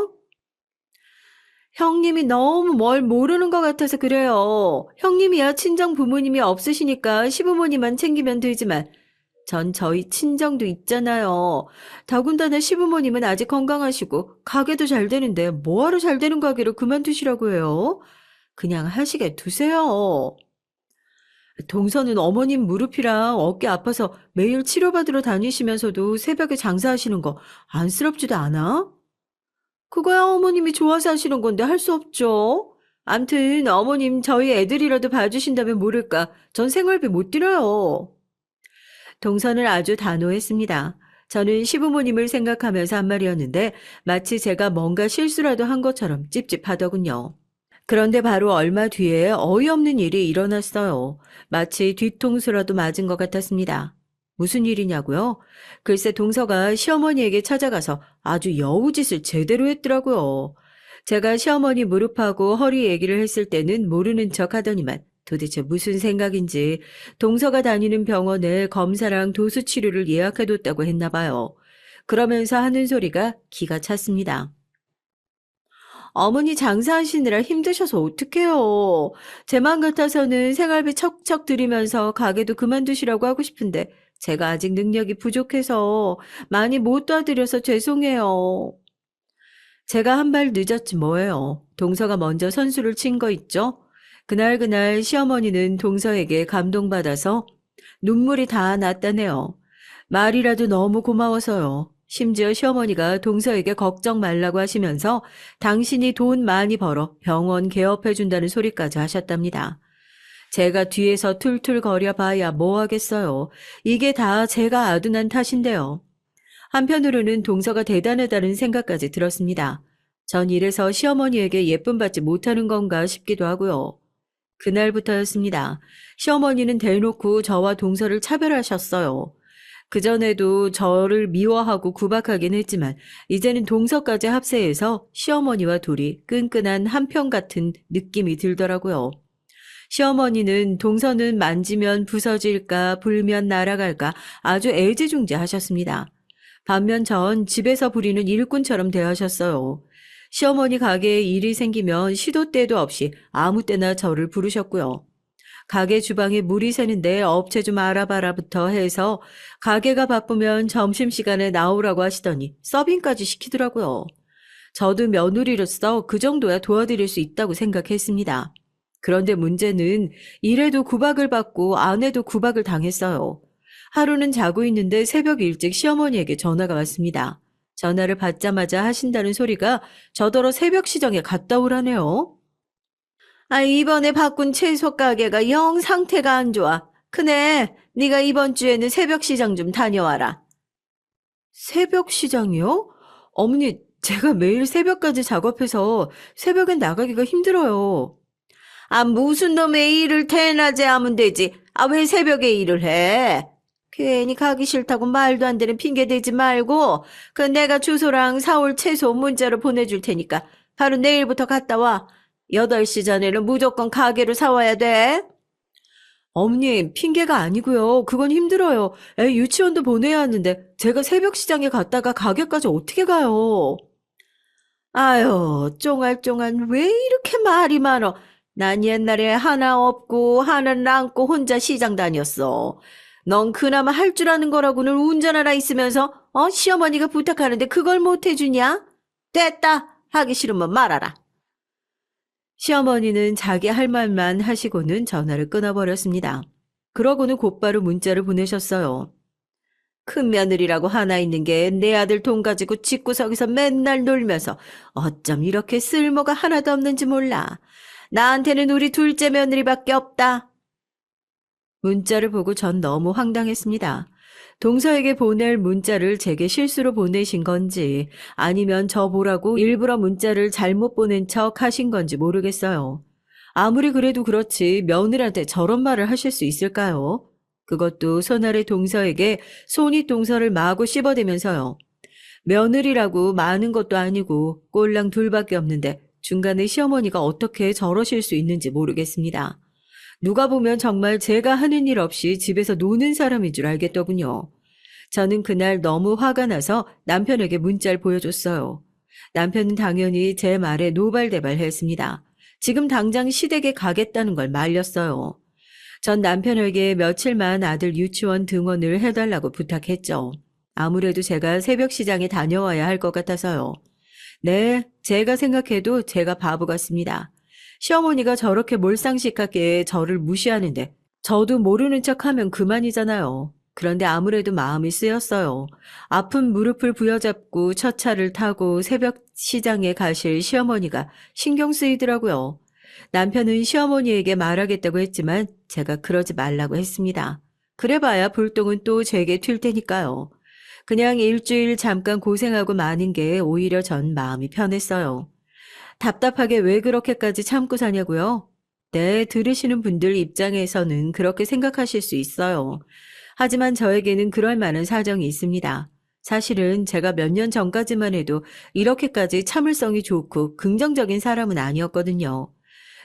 형님이 너무 뭘 모르는 것 같아서 그래요. 형님이야 친정 부모님이 없으시니까 시부모님만 챙기면 되지만, 전 저희 친정도 있잖아요. 더군다나 시부모님은 아직 건강하시고, 가게도 잘 되는데 뭐하러 잘 되는 가게를 그만두시라고 해요? 그냥 하시게 두세요. 동서는 어머님 무릎이랑 어깨 아파서 매일 치료받으러 다니시면서도 새벽에 장사하시는 거 안쓰럽지도 않아? 그거야 어머님이 좋아서 하시는 건데 할 수 없죠. 암튼 어머님 저희 애들이라도 봐주신다면 모를까. 전 생활비 못 드려요. 동서는 아주 단호했습니다. 저는 시부모님을 생각하면서 한 말이었는데 마치 제가 뭔가 실수라도 한 것처럼 찝찝하더군요. 그런데 바로 얼마 뒤에 어이없는 일이 일어났어요. 마치 뒤통수라도 맞은 것 같았습니다. 무슨 일이냐고요? 글쎄 동서가 시어머니에게 찾아가서 아주 여우짓을 제대로 했더라고요. 제가 시어머니 무릎하고 허리 얘기를 했을 때는 모르는 척 하더니만 도대체 무슨 생각인지 동서가 다니는 병원에 검사랑 도수 치료를 예약해뒀다고 했나 봐요. 그러면서 하는 소리가 기가 찼습니다. 어머니 장사하시느라 힘드셔서 어떡해요. 제 맘 같아서는 생활비 척척 들이면서 가게도 그만두시라고 하고 싶은데 제가 아직 능력이 부족해서 많이 못 도와드려서 죄송해요. 제가 한 발 늦었지 뭐예요. 동서가 먼저 선수를 친 거 있죠? 그날 시어머니는 동서에게 감동받아서 눈물이 다 났다네요. 말이라도 너무 고마워서요. 심지어 시어머니가 동서에게 걱정 말라고 하시면서 당신이 돈 많이 벌어 병원 개업해준다는 소리까지 하셨답니다. 제가 뒤에서 툴툴거려 봐야 뭐 하겠어요. 이게 다 제가 아둔한 탓인데요. 한편으로는 동서가 대단하다는 생각까지 들었습니다. 전 이래서 시어머니에게 예쁨 받지 못하는 건가 싶기도 하고요. 그날부터였습니다. 시어머니는 대놓고 저와 동서를 차별하셨어요. 그전에도 저를 미워하고 구박하긴 했지만 이제는 동서까지 합세해서 시어머니와 둘이 끈끈한 한편 같은 느낌이 들더라고요. 시어머니는 동서는 만지면 부서질까 불면 날아갈까 아주 애지중지하셨습니다. 반면 전 집에서 부리는 일꾼처럼 대하셨어요. 시어머니 가게에 일이 생기면 시도 때도 없이 아무 때나 저를 부르셨고요. 가게 주방에 물이 새는데 업체 좀 알아봐라부터 해서 가게가 바쁘면 점심시간에 나오라고 하시더니 서빙까지 시키더라고요. 저도 며느리로서 그 정도야 도와드릴 수 있다고 생각했습니다. 그런데 문제는 일해도 구박을 받고 안 해도 구박을 당했어요. 하루는 자고 있는데 새벽 일찍 시어머니에게 전화가 왔습니다. 전화를 받자마자 하신다는 소리가 저더러 새벽 시장에 갔다 오라네요. 아, 이번에 바꾼 채소 가게가 영 상태가 안 좋아. 크네, 네가 이번 주에는 새벽 시장 좀 다녀와라. 새벽 시장이요? 어머니, 제가 매일 새벽까지 작업해서 새벽엔 나가기가 힘들어요. 아, 무슨 놈의 일을 대낮에 하면 되지. 아, 왜 새벽에 일을 해? 괜히 가기 싫다고 말도 안 되는 핑계 대지 말고 그 내가 주소랑 사올 채소 문자로 보내줄 테니까 바로 내일부터 갔다 와. 8시 전에는 무조건 가게로 사와야 돼. 어머님, 핑계가 아니고요. 그건 힘들어요. 애 유치원도 보내야 하는데 제가 새벽 시장에 갔다가 가게까지 어떻게 가요? 아유, 쫑알쫑알 왜 이렇게 말이 많어? 난 옛날에 하나 없고 하나는 안고 혼자 시장 다녔어. 넌 그나마 할 줄 아는 거라고는 운전 하나 있으면서 시어머니가 부탁하는데 그걸 못 해주냐? 됐다. 하기 싫으면 말아라. 시어머니는 자기 할 말만 하시고는 전화를 끊어버렸습니다. 그러고는 곧바로 문자를 보내셨어요. 큰 며느리라고 하나 있는 게 내 아들 돈 가지고 집구석에서 맨날 놀면서 어쩜 이렇게 쓸모가 하나도 없는지 몰라. 나한테는 우리 둘째 며느리밖에 없다. 문자를 보고 전 너무 황당했습니다. 동서에게 보낼 문자를 제게 실수로 보내신 건지 아니면 저 보라고 일부러 문자를 잘못 보낸 척 하신 건지 모르겠어요. 아무리 그래도 그렇지 며느리한테 저런 말을 하실 수 있을까요? 그것도 손아래 동서에게 손이 동서를 마구 씹어대면서요. 며느리라고 많은 것도 아니고 꼴랑 둘밖에 없는데 중간에 시어머니가 어떻게 저러실 수 있는지 모르겠습니다. 누가 보면 정말 제가 하는 일 없이 집에서 노는 사람인 줄 알겠더군요. 저는 그날 너무 화가 나서 남편에게 문자를 보여줬어요. 남편은 당연히 제 말에 노발대발했습니다. 지금 당장 시댁에 가겠다는 걸 말렸어요. 전 남편에게 며칠만 아들 유치원 등원을 해달라고 부탁했죠. 아무래도 제가 새벽 시장에 다녀와야 할 것 같아서요. 네, 제가 생각해도 제가 바보 같습니다. 시어머니가 저렇게 몰상식하게 저를 무시하는데 저도 모르는 척하면 그만이잖아요. 그런데 아무래도 마음이 쓰였어요. 아픈 무릎을 부여잡고 첫 차를 타고 새벽 시장에 가실 시어머니가 신경 쓰이더라고요. 남편은 시어머니에게 말하겠다고 했지만 제가 그러지 말라고 했습니다. 그래봐야 불똥은 또 제게 튈 테니까요. 그냥 일주일 잠깐 고생하고 마는 게 오히려 전 마음이 편했어요. 답답하게 왜 그렇게까지 참고 사냐고요? 네, 들으시는 분들 입장에서는 그렇게 생각하실 수 있어요. 하지만 저에게는 그럴 만한 사정이 있습니다. 사실은 제가 몇 년 전까지만 해도 이렇게까지 참을성이 좋고 긍정적인 사람은 아니었거든요.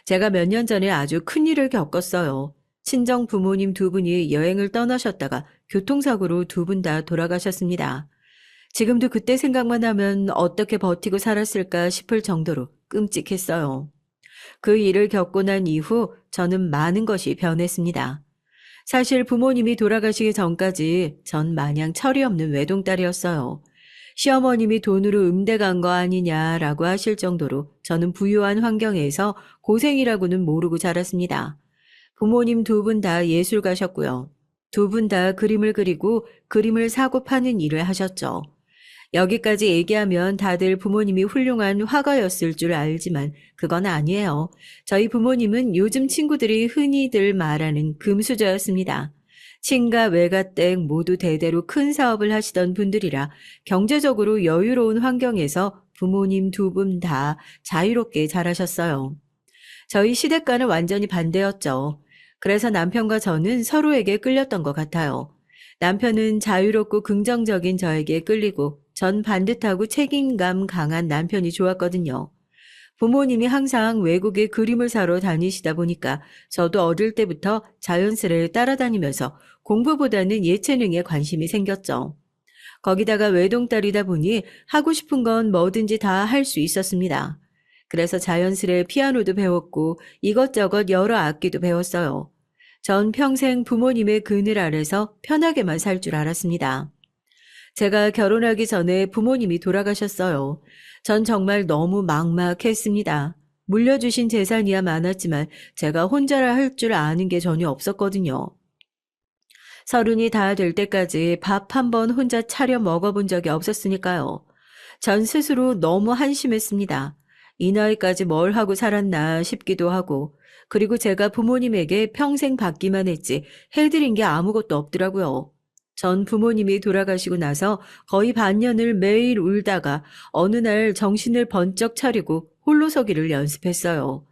제가 몇 년 전에 아주 큰일을 겪었어요. 친정 부모님 두 분이 여행을 떠나셨다가 교통사고로 두 분 다 돌아가셨습니다. 지금도 그때 생각만 하면 어떻게 버티고 살았을까 싶을 정도로 끔찍했어요. 그 일을 겪고 난 이후 저는 많은 것이 변했습니다. 사실 부모님이 돌아가시기 전까지 전 마냥 철이 없는 외동딸이었어요. 시어머님이 돈으로 음대 간 거 아니냐라고 하실 정도로 저는 부유한 환경에서 고생이라고는 모르고 자랐습니다. 부모님 두 분 다 예술 가셨고요. 두 분 다 그림을 그리고 그림을 사고 파는 일을 하셨죠. 여기까지 얘기하면 다들 부모님이 훌륭한 화가였을 줄 알지만 그건 아니에요. 저희 부모님은 요즘 친구들이 흔히들 말하는 금수저였습니다. 친가 외가댁 모두 대대로 큰 사업을 하시던 분들이라 경제적으로 여유로운 환경에서 부모님 두 분 다 자유롭게 자라셨어요. 저희 시댁과는 완전히 반대였죠. 그래서 남편과 저는 서로에게 끌렸던 것 같아요. 남편은 자유롭고 긍정적인 저에게 끌리고 전 반듯하고 책임감 강한 남편이 좋았거든요. 부모님이 항상 외국에 그림을 사러 다니시다 보니까 저도 어릴 때부터 자연스레 따라다니면서 공부보다는 예체능에 관심이 생겼죠. 거기다가 외동딸이다 보니 하고 싶은 건 뭐든지 다 할 수 있었습니다. 그래서 자연스레 피아노도 배웠고 이것저것 여러 악기도 배웠어요. 전 평생 부모님의 그늘 아래서 편하게만 살 줄 알았습니다. 제가 결혼하기 전에 부모님이 돌아가셨어요. 전 정말 너무 막막했습니다. 물려주신 재산이야 많았지만 제가 혼자라 할 줄 아는 게 전혀 없었거든요. 서른이 다 될 때까지 밥 한 번 혼자 차려 먹어본 적이 없었으니까요. 전 스스로 너무 한심했습니다. 이 나이까지 뭘 하고 살았나 싶기도 하고, 그리고 제가 부모님에게 평생 받기만 했지 해드린 게 아무것도 없더라고요. 전 부모님이 돌아가시고 나서 거의 반년을 매일 울다가 어느 날 정신을 번쩍 차리고 홀로 서기를 연습했어요.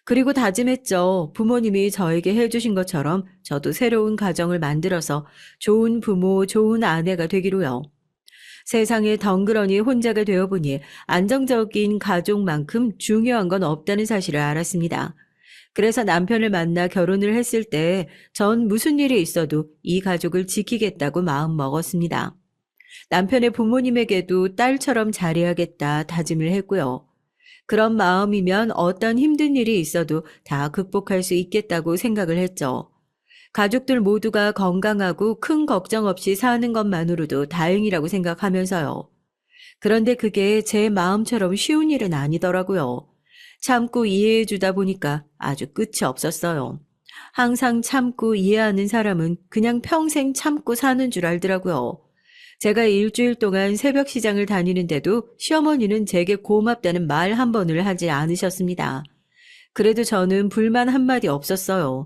그리고 다짐했죠. 부모님이 저에게 해주신 것처럼 저도 새로운 가정을 만들어서 좋은 부모, 좋은 아내가 되기로요. 세상에 덩그러니 혼자가 되어보니 안정적인 가족만큼 중요한 건 없다는 사실을 알았습니다. 그래서 남편을 만나 결혼을 했을 때 전 무슨 일이 있어도 이 가족을 지키겠다고 마음 먹었습니다. 남편의 부모님에게도 딸처럼 잘해야겠다 다짐을 했고요. 그런 마음이면 어떤 힘든 일이 있어도 다 극복할 수 있겠다고 생각을 했죠. 가족들 모두가 건강하고 큰 걱정 없이 사는 것만으로도 다행이라고 생각하면서요. 그런데 그게 제 마음처럼 쉬운 일은 아니더라고요. 참고 이해해 주다 보니까 아주 끝이 없었어요. 항상 참고 이해하는 사람은 그냥 평생 참고 사는 줄 알더라고요. 제가 일주일 동안 새벽 시장을 다니는데도 시어머니는 제게 고맙다는 말 한 번을 하지 않으셨습니다. 그래도 저는 불만 한마디 없었어요.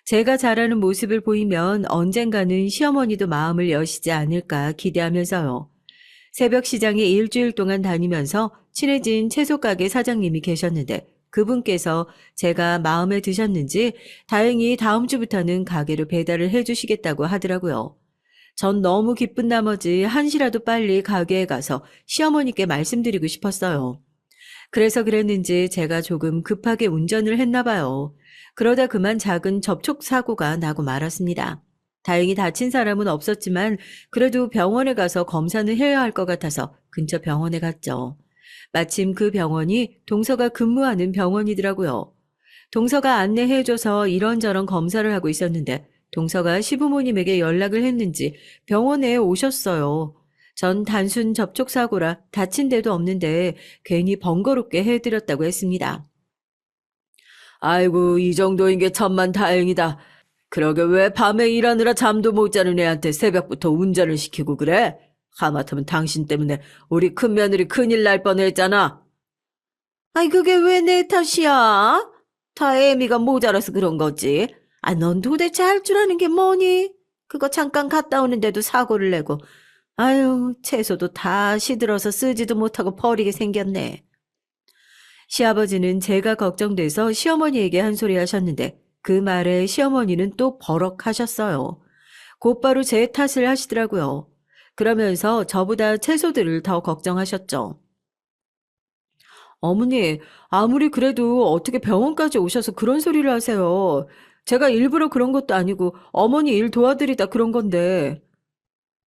제가 잘하는 모습을 보이면 언젠가는 시어머니도 마음을 여시지 않을까 기대하면서요. 새벽 시장에 일주일 동안 다니면서 친해진 채소가게 사장님이 계셨는데 그분께서 제가 마음에 드셨는지 다행히 다음 주부터는 가게로 배달을 해주시겠다고 하더라고요. 전 너무 기쁜 나머지 한시라도 빨리 가게에 가서 시어머니께 말씀드리고 싶었어요. 그래서 그랬는지 제가 조금 급하게 운전을 했나 봐요. 그러다 그만 작은 접촉사고가 나고 말았습니다. 다행히 다친 사람은 없었지만 그래도 병원에 가서 검사는 해야 할 것 같아서 근처 병원에 갔죠. 마침 그 병원이 동서가 근무하는 병원이더라고요. 동서가 안내해줘서 이런저런 검사를 하고 있었는데 동서가 시부모님에게 연락을 했는지 병원에 오셨어요. 전 단순 접촉사고라 다친 데도 없는데 괜히 번거롭게 해드렸다고 했습니다. 아이고, 이 정도인 게 천만 다행이다. 그러게 왜 밤에 일하느라 잠도 못 자는 애한테 새벽부터 운전을 시키고 그래? 하마터면 당신 때문에 우리 큰며느리 큰일 날 뻔했잖아. 아이, 그게 왜 내 탓이야? 다 애미가 모자라서 그런 거지. 아, 넌 도대체 할 줄 아는 게 뭐니? 그거 잠깐 갔다 오는데도 사고를 내고. 아유, 채소도 다 시들어서 쓰지도 못하고 버리게 생겼네. 시아버지는 제가 걱정돼서 시어머니에게 한 소리 하셨는데 그 말에 시어머니는 또 버럭하셨어요. 곧바로 제 탓을 하시더라고요. 그러면서 저보다 채소들을 더 걱정하셨죠. 어머니, 아무리 그래도 어떻게 병원까지 오셔서 그런 소리를 하세요. 제가 일부러 그런 것도 아니고 어머니 일 도와드리다 그런 건데.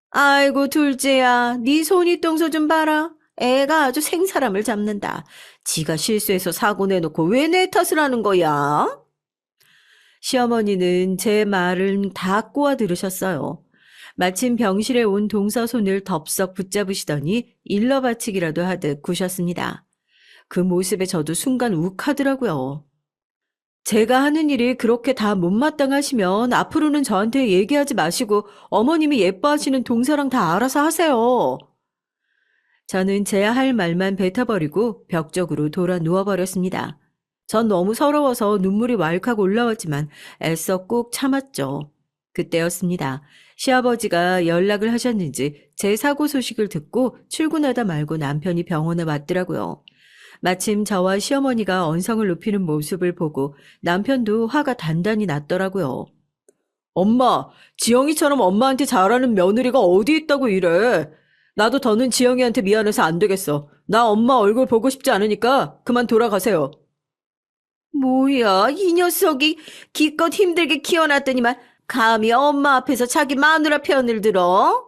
아이고, 둘째야, 네 손이 똥소 좀 봐라. 애가 아주 생사람을 잡는다. 지가 실수해서 사고 내놓고 왜 내 탓을 하는 거야? 시어머니는 제 말을 다 꼬아 들으셨어요. 마침 병실에 온 동서 손을 덥석 붙잡으시더니 일러 바치기라도 하듯 구셨습니다. 그 모습에 저도 순간 욱하더라고요. 제가 하는 일이 그렇게 다 못마땅하시면 앞으로는 저한테 얘기하지 마시고 어머님이 예뻐하시는 동서랑 다 알아서 하세요. 저는 제 할 말만 뱉어버리고 벽 쪽으로 돌아 누워버렸습니다. 전 너무 서러워서 눈물이 왈칵 올라왔지만 애써 꾹 참았죠. 그때였습니다. 시아버지가 연락을 하셨는지 제 사고 소식을 듣고 출근하다 말고 남편이 병원에 왔더라고요. 마침 저와 시어머니가 언성을 높이는 모습을 보고 남편도 화가 단단히 났더라고요. 엄마, 지영이처럼 엄마한테 잘하는 며느리가 어디 있다고 이래. 나도 더는 지영이한테 미안해서 안 되겠어. 나 엄마 얼굴 보고 싶지 않으니까 그만 돌아가세요. 뭐야, 이 녀석이 기껏 힘들게 키워놨더니만 감히 엄마 앞에서 자기 마누라 편을 들어?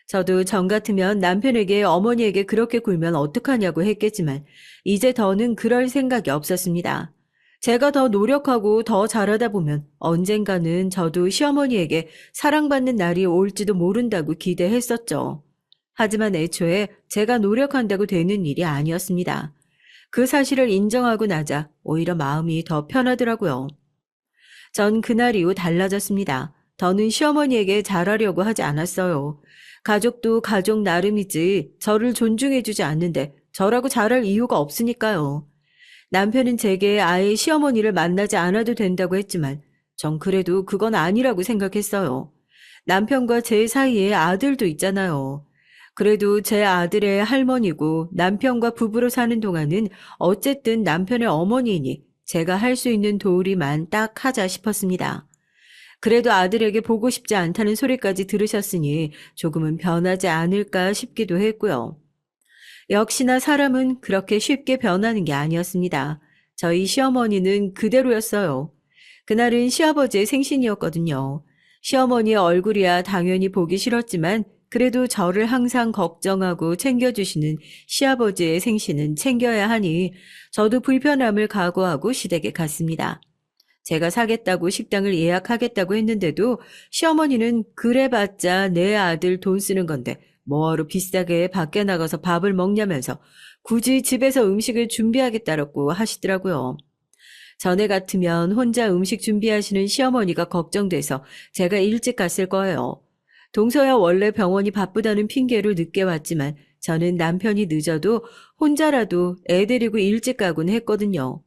저도 전 같으면 남편에게 어머니에게 그렇게 굴면 어떡하냐고 했겠지만 이제 더는 그럴 생각이 없었습니다. 제가 더 노력하고 더 잘하다 보면 언젠가는 저도 시어머니에게 사랑받는 날이 올지도 모른다고 기대했었죠. 하지만 애초에 제가 노력한다고 되는 일이 아니었습니다. 그 사실을 인정하고 나자 오히려 마음이 더 편하더라고요. 전 그날 이후 달라졌습니다. 더는 시어머니에게 잘하려고 하지 않았어요. 가족도 가족 나름이지 저를 존중해주지 않는데 저라고 잘할 이유가 없으니까요. 남편은 제게 아예 시어머니를 만나지 않아도 된다고 했지만 전 그래도 그건 아니라고 생각했어요. 남편과 제 사이에 아들도 있잖아요. 그래도 제 아들의 할머니고 남편과 부부로 사는 동안은 어쨌든 남편의 어머니이니 제가 할 수 있는 도리만 딱 하자 싶었습니다. 그래도 아들에게 보고 싶지 않다는 소리까지 들으셨으니 조금은 변하지 않을까 싶기도 했고요. 역시나 사람은 그렇게 쉽게 변하는 게 아니었습니다. 저희 시어머니는 그대로였어요. 그날은 시아버지의 생신이었거든요. 시어머니의 얼굴이야 당연히 보기 싫었지만 그래도 저를 항상 걱정하고 챙겨주시는 시아버지의 생신은 챙겨야 하니 저도 불편함을 각오하고 시댁에 갔습니다. 제가 사겠다고 식당을 예약하겠다고 했는데도 시어머니는 그래봤자 내 아들 돈 쓰는 건데 뭐하러 비싸게 밖에 나가서 밥을 먹냐면서 굳이 집에서 음식을 준비하겠다라고 하시더라고요. 전에 같으면 혼자 음식 준비하시는 시어머니가 걱정돼서 제가 일찍 갔을 거예요. 동서야 원래 병원이 바쁘다는 핑계로 늦게 왔지만 저는 남편이 늦어도 혼자라도 애 데리고 일찍 가곤 했거든요.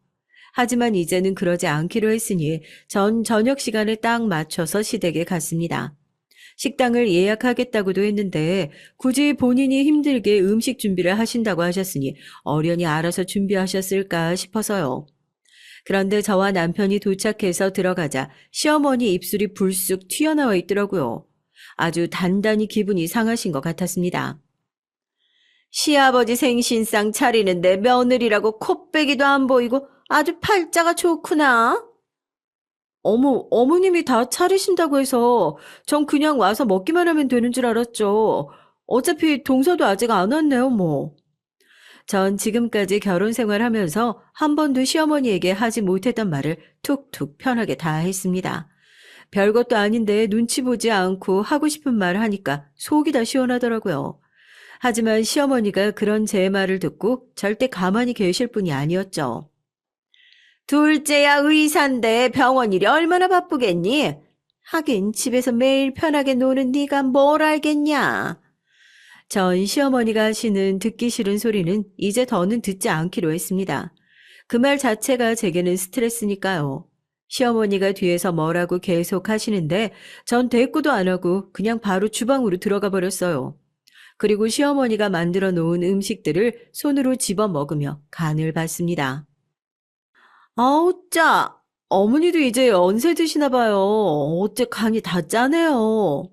하지만 이제는 그러지 않기로 했으니 전 저녁 시간에 딱 맞춰서 시댁에 갔습니다. 식당을 예약하겠다고도 했는데 굳이 본인이 힘들게 음식 준비를 하신다고 하셨으니 어련히 알아서 준비하셨을까 싶어서요. 그런데 저와 남편이 도착해서 들어가자 시어머니 입술이 불쑥 튀어나와 있더라고요. 아주 단단히 기분이 상하신 것 같았습니다. 시아버지 생신상 차리는데 며느리라고 코빼기도 안 보이고 아주 팔자가 좋구나. 어머님이 다 차리신다고 해서 전 그냥 와서 먹기만 하면 되는 줄 알았죠. 어차피 동서도 아직 안 왔네요, 뭐. 전 지금까지 결혼 생활하면서 한 번도 시어머니에게 하지 못했던 말을 툭툭 편하게 다 했습니다. 별것도 아닌데 눈치 보지 않고 하고 싶은 말 하니까 속이 다 시원하더라고요. 하지만 시어머니가 그런 제 말을 듣고 절대 가만히 계실 분이 아니었죠. 둘째야 의사인데 병원 일이 얼마나 바쁘겠니? 하긴 집에서 매일 편하게 노는 네가 뭘 알겠냐? 전 시어머니가 하시는 듣기 싫은 소리는 이제 더는 듣지 않기로 했습니다. 그 말 자체가 제게는 스트레스니까요. 시어머니가 뒤에서 뭐라고 계속 하시는데 전 대꾸도 안 하고 그냥 바로 주방으로 들어가 버렸어요. 그리고 시어머니가 만들어 놓은 음식들을 손으로 집어 먹으며 간을 봤습니다. 아우, 짜! 어머니도 이제 연세 드시나 봐요. 어째 간이 다 짜네요.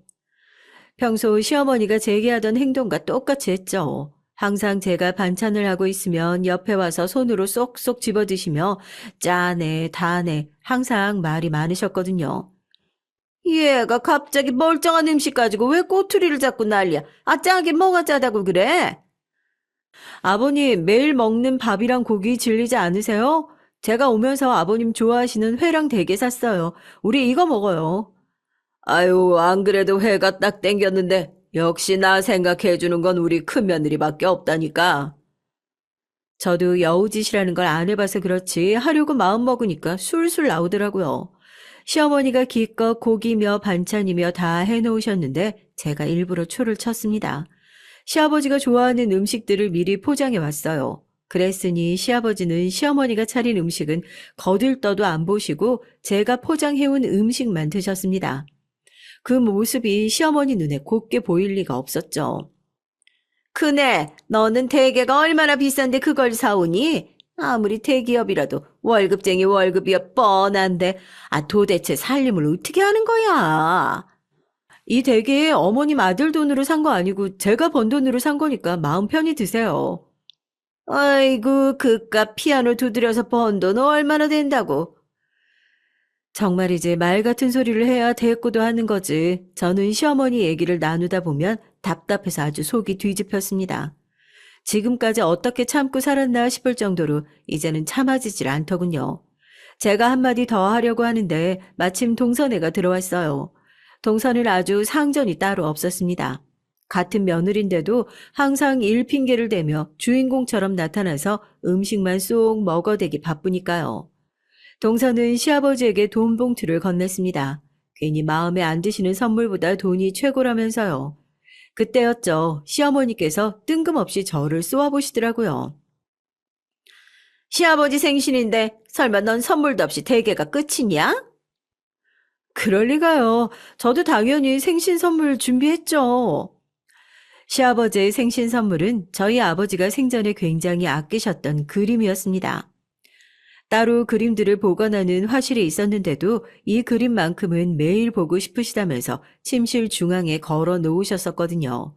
평소 시어머니가 제게 하던 행동과 똑같이 했죠. 항상 제가 반찬을 하고 있으면 옆에 와서 손으로 쏙쏙 집어 드시며 짜네, 다네 항상 말이 많으셨거든요. 얘가 갑자기 멀쩡한 음식 가지고 왜 꼬투리를 잡고 난리야? 아, 짜게 뭐가 짜다고 그래? 아버님, 매일 먹는 밥이랑 고기 질리지 않으세요? 제가 오면서 아버님 좋아하시는 회랑 대게 샀어요. 우리 이거 먹어요. 아유, 안 그래도 회가 딱 땡겼는데 역시 나 생각해주는 건 우리 큰며느리밖에 없다니까. 저도 여우짓이라는 걸 안 해봐서 그렇지 하려고 마음먹으니까 술술 나오더라고요. 시어머니가 기껏 고기며 반찬이며 다 해놓으셨는데 제가 일부러 초를 쳤습니다. 시아버지가 좋아하는 음식들을 미리 포장해 왔어요. 그랬으니 시아버지는 시어머니가 차린 음식은 거들떠도 안 보시고 제가 포장해온 음식만 드셨습니다. 그 모습이 시어머니 눈에 곱게 보일 리가 없었죠. 그네, 너는 대게가 얼마나 비싼데 그걸 사오니? 아무리 대기업이라도 월급쟁이 월급이야 뻔한데, 아, 도대체 살림을 어떻게 하는 거야? 이 대게 어머님 아들 돈으로 산 거 아니고 제가 번 돈으로 산 거니까 마음 편히 드세요. 아이고, 그깟 피아노 두드려서 번 돈 얼마나 된다고? 정말이지 말 같은 소리를 해야 대꾸도 하는 거지. 저는 시어머니 얘기를 나누다 보면 답답해서 아주 속이 뒤집혔습니다. 지금까지 어떻게 참고 살았나 싶을 정도로 이제는 참아지질 않더군요. 제가 한마디 더 하려고 하는데 마침 동선애가 들어왔어요. 동선은 아주 상전이 따로 없었습니다. 같은 며느리인데도 항상 일 핑계를 대며 주인공처럼 나타나서 음식만 쏙 먹어대기 바쁘니까요. 동서는 시아버지에게 돈 봉투를 건넸습니다. 괜히 마음에 안 드시는 선물보다 돈이 최고라면서요. 그때였죠. 시어머니께서 뜬금없이 저를 쏘아보시더라고요. 시아버지 생신인데 설마 넌 선물도 없이 대게가 끝이냐? 그럴 리가요. 저도 당연히 생신 선물 준비했죠. 시아버지의 생신 선물은 저희 아버지가 생전에 굉장히 아끼셨던 그림이었습니다. 따로 그림들을 보관하는 화실이 있었는데도 이 그림만큼은 매일 보고 싶으시다면서 침실 중앙에 걸어 놓으셨었거든요.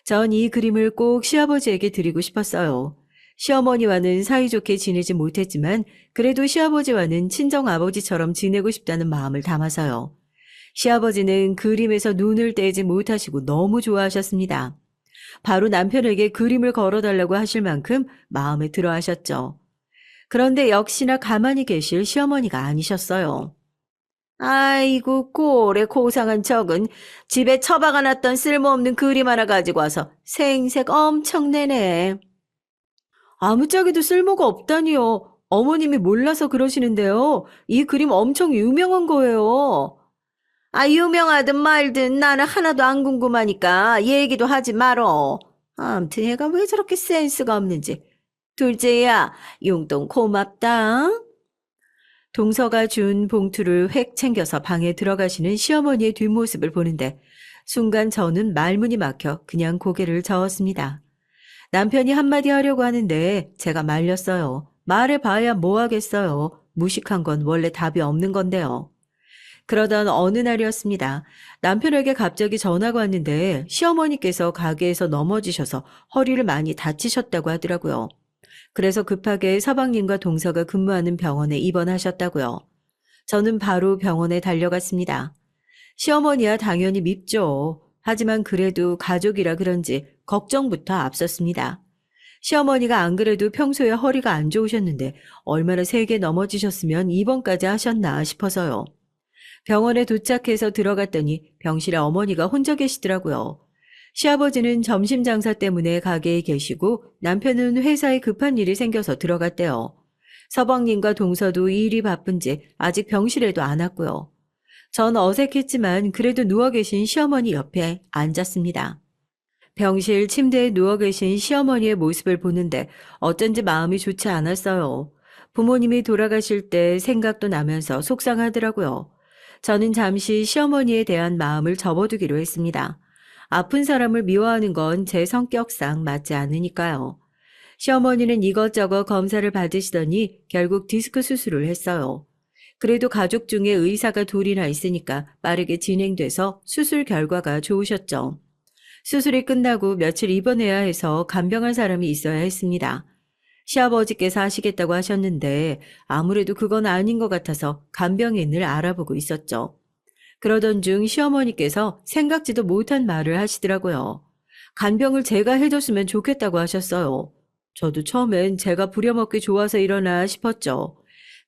전 이 그림을 꼭 시아버지에게 드리고 싶었어요. 시어머니와는 사이좋게 지내지 못했지만 그래도 시아버지와는 친정아버지처럼 지내고 싶다는 마음을 담아서요. 시아버지는 그림에서 눈을 떼지 못하시고 너무 좋아하셨습니다. 바로 남편에게 그림을 걸어달라고 하실 만큼 마음에 들어 하셨죠. 그런데 역시나 가만히 계실 시어머니가 아니셨어요. 아이고, 꼴에 고상한 척은 집에 처박아 놨던 쓸모없는 그림 하나 가지고 와서 생색 엄청 내네. 아무짝에도 쓸모가 없다니요. 어머님이 몰라서 그러시는데요. 이 그림 엄청 유명한 거예요. 아, 유명하든 말든 나는 하나도 안 궁금하니까 얘기도 하지 말어. 암튼 얘가 왜 저렇게 센스가 없는지. 둘째야, 용돈 고맙다. 동서가 준 봉투를 획 챙겨서 방에 들어가시는 시어머니의 뒷모습을 보는데 순간 저는 말문이 막혀 그냥 고개를 저었습니다. 남편이 한마디 하려고 하는데 제가 말렸어요. 말해봐야 뭐 하겠어요. 무식한 건 원래 답이 없는 건데요. 그러던 어느 날이었습니다. 남편에게 갑자기 전화가 왔는데 시어머니께서 가게에서 넘어지셔서 허리를 많이 다치셨다고 하더라고요. 그래서 급하게 서방님과 동서가 근무하는 병원에 입원하셨다고요. 저는 바로 병원에 달려갔습니다. 시어머니야 당연히 밉죠. 하지만 그래도 가족이라 그런지 걱정부터 앞섰습니다. 시어머니가 안 그래도 평소에 허리가 안 좋으셨는데 얼마나 세게 넘어지셨으면 입원까지 하셨나 싶어서요. 병원에 도착해서 들어갔더니 병실에 어머니가 혼자 계시더라고요. 시아버지는 점심 장사 때문에 가게에 계시고 남편은 회사에 급한 일이 생겨서 들어갔대요. 서방님과 동서도 일이 바쁜지 아직 병실에도 안 왔고요. 전 어색했지만 그래도 누워 계신 시어머니 옆에 앉았습니다. 병실 침대에 누워 계신 시어머니의 모습을 보는데 어쩐지 마음이 좋지 않았어요. 부모님이 돌아가실 때 생각도 나면서 속상하더라고요. 저는 잠시 시어머니에 대한 마음을 접어두기로 했습니다. 아픈 사람을 미워하는 건 제 성격상 맞지 않으니까요. 시어머니는 이것저것 검사를 받으시더니 결국 디스크 수술을 했어요. 그래도 가족 중에 의사가 둘이나 있으니까 빠르게 진행돼서 수술 결과가 좋으셨죠. 수술이 끝나고 며칠 입원해야 해서 간병할 사람이 있어야 했습니다. 시아버지께서 하시겠다고 하셨는데 아무래도 그건 아닌 것 같아서 간병인을 알아보고 있었죠. 그러던 중 시어머니께서 생각지도 못한 말을 하시더라고요. 간병을 제가 해줬으면 좋겠다고 하셨어요. 저도 처음엔 제가 부려먹기 좋아서 이러나 싶었죠.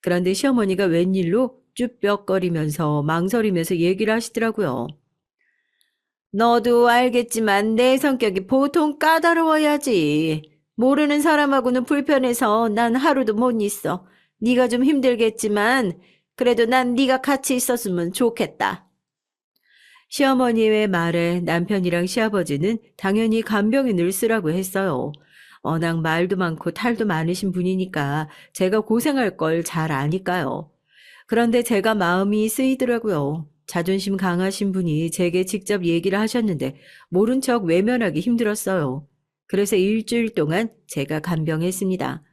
그런데 시어머니가 웬일로 쭈뼛거리면서 망설이면서 얘기를 하시더라고요. 너도 알겠지만 내 성격이 보통 까다로워야지. 모르는 사람하고는 불편해서 난 하루도 못 있어. 네가 좀 힘들겠지만 그래도 난 네가 같이 있었으면 좋겠다. 시어머니의 말에 남편이랑 시아버지는 당연히 간병인을 쓰라고 했어요. 워낙 말도 많고 탈도 많으신 분이니까 제가 고생할 걸 잘 아니까요. 그런데 제가 마음이 쓰이더라고요. 자존심 강하신 분이 제게 직접 얘기를 하셨는데 모른 척 외면하기 힘들었어요. 그래서 일주일 동안 제가 간병했습니다.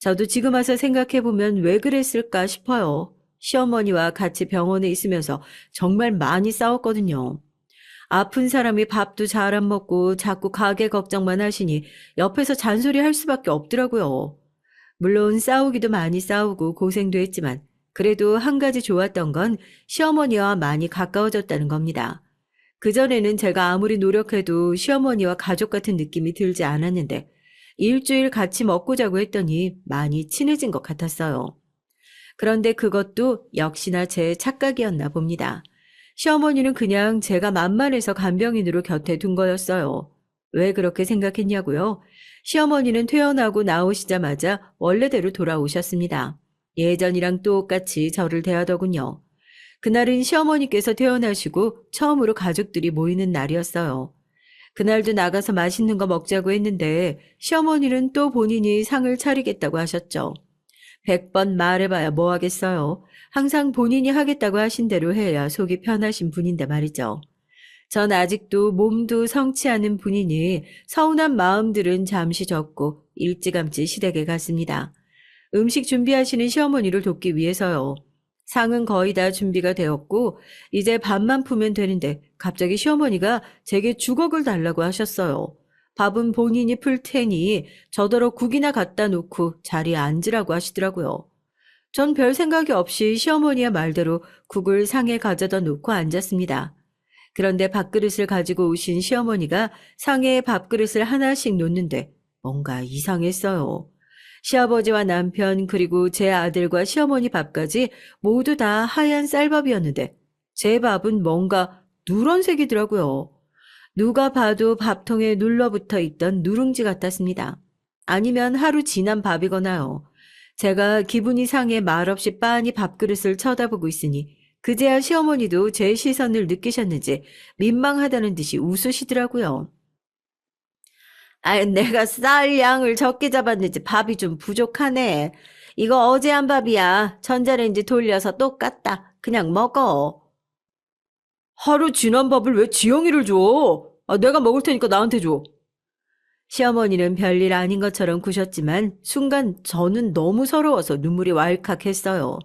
저도 지금 와서 생각해보면 왜 그랬을까 싶어요. 시어머니와 같이 병원에 있으면서 정말 많이 싸웠거든요. 아픈 사람이 밥도 잘 안 먹고 자꾸 가게 걱정만 하시니 옆에서 잔소리 할 수밖에 없더라고요. 물론 싸우기도 많이 싸우고 고생도 했지만 그래도 한 가지 좋았던 건 시어머니와 많이 가까워졌다는 겁니다. 그전에는 제가 아무리 노력해도 시어머니와 가족 같은 느낌이 들지 않았는데 일주일 같이 먹고 자고 했더니 많이 친해진 것 같았어요. 그런데 그것도 역시나 제 착각이었나 봅니다. 시어머니는 그냥 제가 만만해서 간병인으로 곁에 둔 거였어요. 왜 그렇게 생각했냐고요? 시어머니는 퇴원하고 나오시자마자 원래대로 돌아오셨습니다. 예전이랑 똑같이 저를 대하더군요. 그날은 시어머니께서 퇴원하시고 처음으로 가족들이 모이는 날이었어요. 그날도 나가서 맛있는 거 먹자고 했는데 시어머니는 또 본인이 상을 차리겠다고 하셨죠. 100번 말해봐야 뭐 하겠어요. 항상 본인이 하겠다고 하신 대로 해야 속이 편하신 분인데 말이죠. 전 아직도 몸도 성치 않은 분이니 서운한 마음들은 잠시 접고 일찌감치 시댁에 갔습니다. 음식 준비하시는 시어머니를 돕기 위해서요. 상은 거의 다 준비가 되었고 이제 밥만 푸면 되는데 갑자기 시어머니가 제게 주걱을 달라고 하셨어요. 밥은 본인이 풀 테니 저더러 국이나 갖다 놓고 자리에 앉으라고 하시더라고요. 전 별 생각이 없이 시어머니의 말대로 국을 상에 가져다 놓고 앉았습니다. 그런데 밥그릇을 가지고 오신 시어머니가 상에 밥그릇을 하나씩 놓는데 뭔가 이상했어요. 시아버지와 남편 그리고 제 아들과 시어머니 밥까지 모두 다 하얀 쌀밥이었는데 제 밥은 뭔가 누런색이더라고요. 누가 봐도 밥통에 눌러붙어 있던 누룽지 같았습니다. 아니면 하루 지난 밥이거나요. 제가 기분이 상해 말없이 빤히 밥그릇을 쳐다보고 있으니 그제야 시어머니도 제 시선을 느끼셨는지 민망하다는 듯이 웃으시더라고요. 아, 내가 쌀 양을 적게 잡았는지 밥이 좀 부족하네. 이거 어제 한 밥이야. 전자레인지 돌려서 똑같다. 그냥 먹어. 하루 지난 밥을 왜 지영이를 줘? 아, 내가 먹을 테니까 나한테 줘. 시어머니는 별일 아닌 것처럼 구셨지만 순간 저는 너무 서러워서 눈물이 왈칵했어요.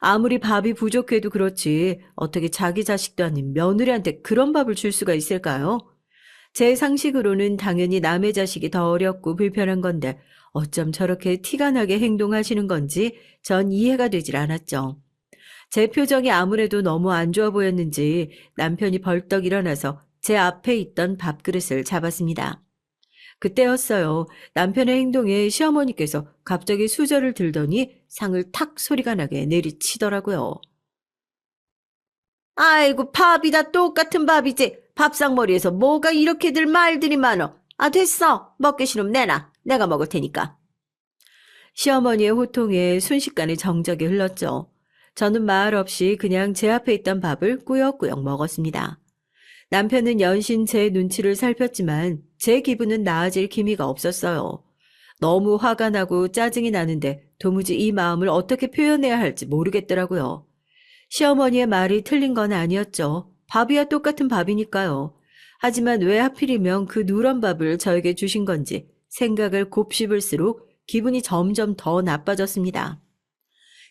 아무리 밥이 부족해도 그렇지 어떻게 자기 자식도 아닌 며느리한테 그런 밥을 줄 수가 있을까요? 제 상식으로는 당연히 남의 자식이 더 어렵고 불편한 건데 어쩜 저렇게 티가 나게 행동하시는 건지 전 이해가 되질 않았죠. 제 표정이 아무래도 너무 안 좋아 보였는지 남편이 벌떡 일어나서 제 앞에 있던 밥그릇을 잡았습니다. 그때였어요. 남편의 행동에 시어머니께서 갑자기 수저를 들더니 상을 탁 소리가 나게 내리치더라고요. 아이고, 밥이다 똑같은 밥이지. 밥상머리에서 뭐가 이렇게들 말들이 많어. 아, 됐어. 먹기 싫으면 내놔. 내가 먹을 테니까. 시어머니의 호통에 순식간에 정적이 흘렀죠. 저는 말 없이 그냥 제 앞에 있던 밥을 꾸역꾸역 먹었습니다. 남편은 연신 제 눈치를 살폈지만 제 기분은 나아질 기미가 없었어요. 너무 화가 나고 짜증이 나는데 도무지 이 마음을 어떻게 표현해야 할지 모르겠더라고요. 시어머니의 말이 틀린 건 아니었죠. 밥이야 똑같은 밥이니까요. 하지만 왜 하필이면 그 누런 밥을 저에게 주신 건지 생각을 곱씹을수록 기분이 점점 더 나빠졌습니다.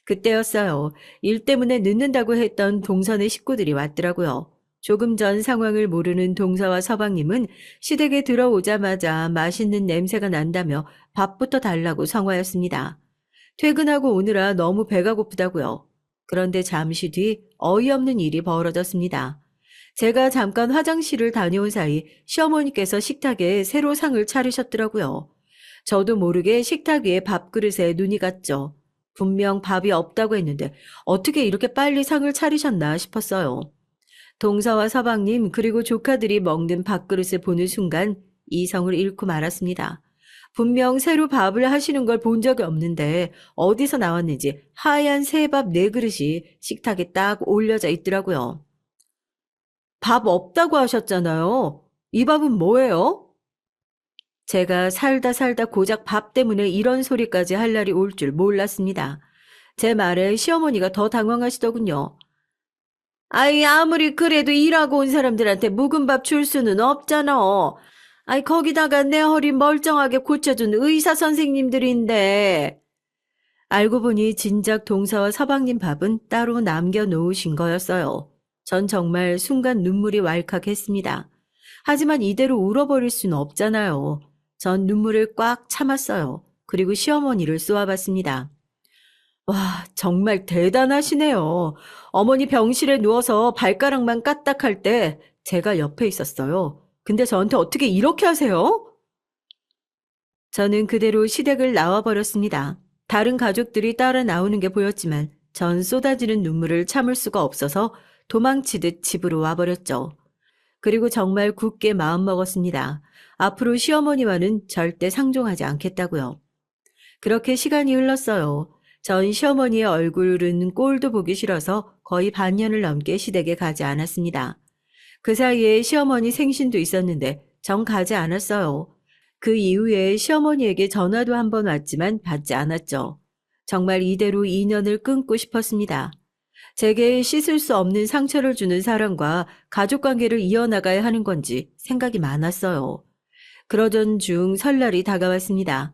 그때였어요. 일 때문에 늦는다고 했던 동선의 식구들이 왔더라고요. 조금 전 상황을 모르는 동서와 서방님은 시댁에 들어오자마자 맛있는 냄새가 난다며 밥부터 달라고 성화였습니다. 퇴근하고 오느라 너무 배가 고프다고요. 그런데 잠시 뒤 어이없는 일이 벌어졌습니다. 제가 잠깐 화장실을 다녀온 사이 시어머니께서 식탁에 새로 상을 차리셨더라고요. 저도 모르게 식탁 위에 밥그릇에 눈이 갔죠. 분명 밥이 없다고 했는데 어떻게 이렇게 빨리 상을 차리셨나 싶었어요. 동서와 서방님 그리고 조카들이 먹는 밥그릇을 보는 순간 이성을 잃고 말았습니다. 분명 새로 밥을 하시는 걸 본 적이 없는데 어디서 나왔는지 하얀 새밥 4그릇이 식탁에 딱 올려져 있더라고요. 밥 없다고 하셨잖아요. 이 밥은 뭐예요? 제가 살다 살다 고작 밥 때문에 이런 소리까지 할 날이 올 줄 몰랐습니다. 제 말에 시어머니가 더 당황하시더군요. 아이, 아무리 그래도 일하고 온 사람들한테 묵은 밥 줄 수는 없잖아. 아이, 거기다가 내 허리 멀쩡하게 고쳐준 의사 선생님들인데. 알고 보니 진작 동서와 서방님 밥은 따로 남겨놓으신 거였어요. 전 정말 순간 눈물이 왈칵했습니다. 하지만 이대로 울어버릴 수는 없잖아요. 전 눈물을 꽉 참았어요. 그리고 시어머니를 쏘아봤습니다. 와, 정말 대단하시네요. 어머니 병실에 누워서 발가락만 까딱할 때 제가 옆에 있었어요. 근데 저한테 어떻게 이렇게 하세요? 저는 그대로 시댁을 나와버렸습니다. 다른 가족들이 따라 나오는 게 보였지만 전 쏟아지는 눈물을 참을 수가 없어서 도망치듯 집으로 와버렸죠. 그리고 정말 굳게 마음먹었습니다. 앞으로 시어머니와는 절대 상종하지 않겠다고요. 그렇게 시간이 흘렀어요. 전 시어머니의 얼굴은 꼴도 보기 싫어서 거의 반년을 넘게 시댁에 가지 않았습니다. 그 사이에 시어머니 생신도 있었는데 전 가지 않았어요. 그 이후에 시어머니에게 전화도 한 번 왔지만 받지 않았죠. 정말 이대로 인연을 끊고 싶었습니다. 제게 씻을 수 없는 상처를 주는 사람과 가족관계를 이어나가야 하는 건지 생각이 많았어요. 그러던 중 설날이 다가왔습니다.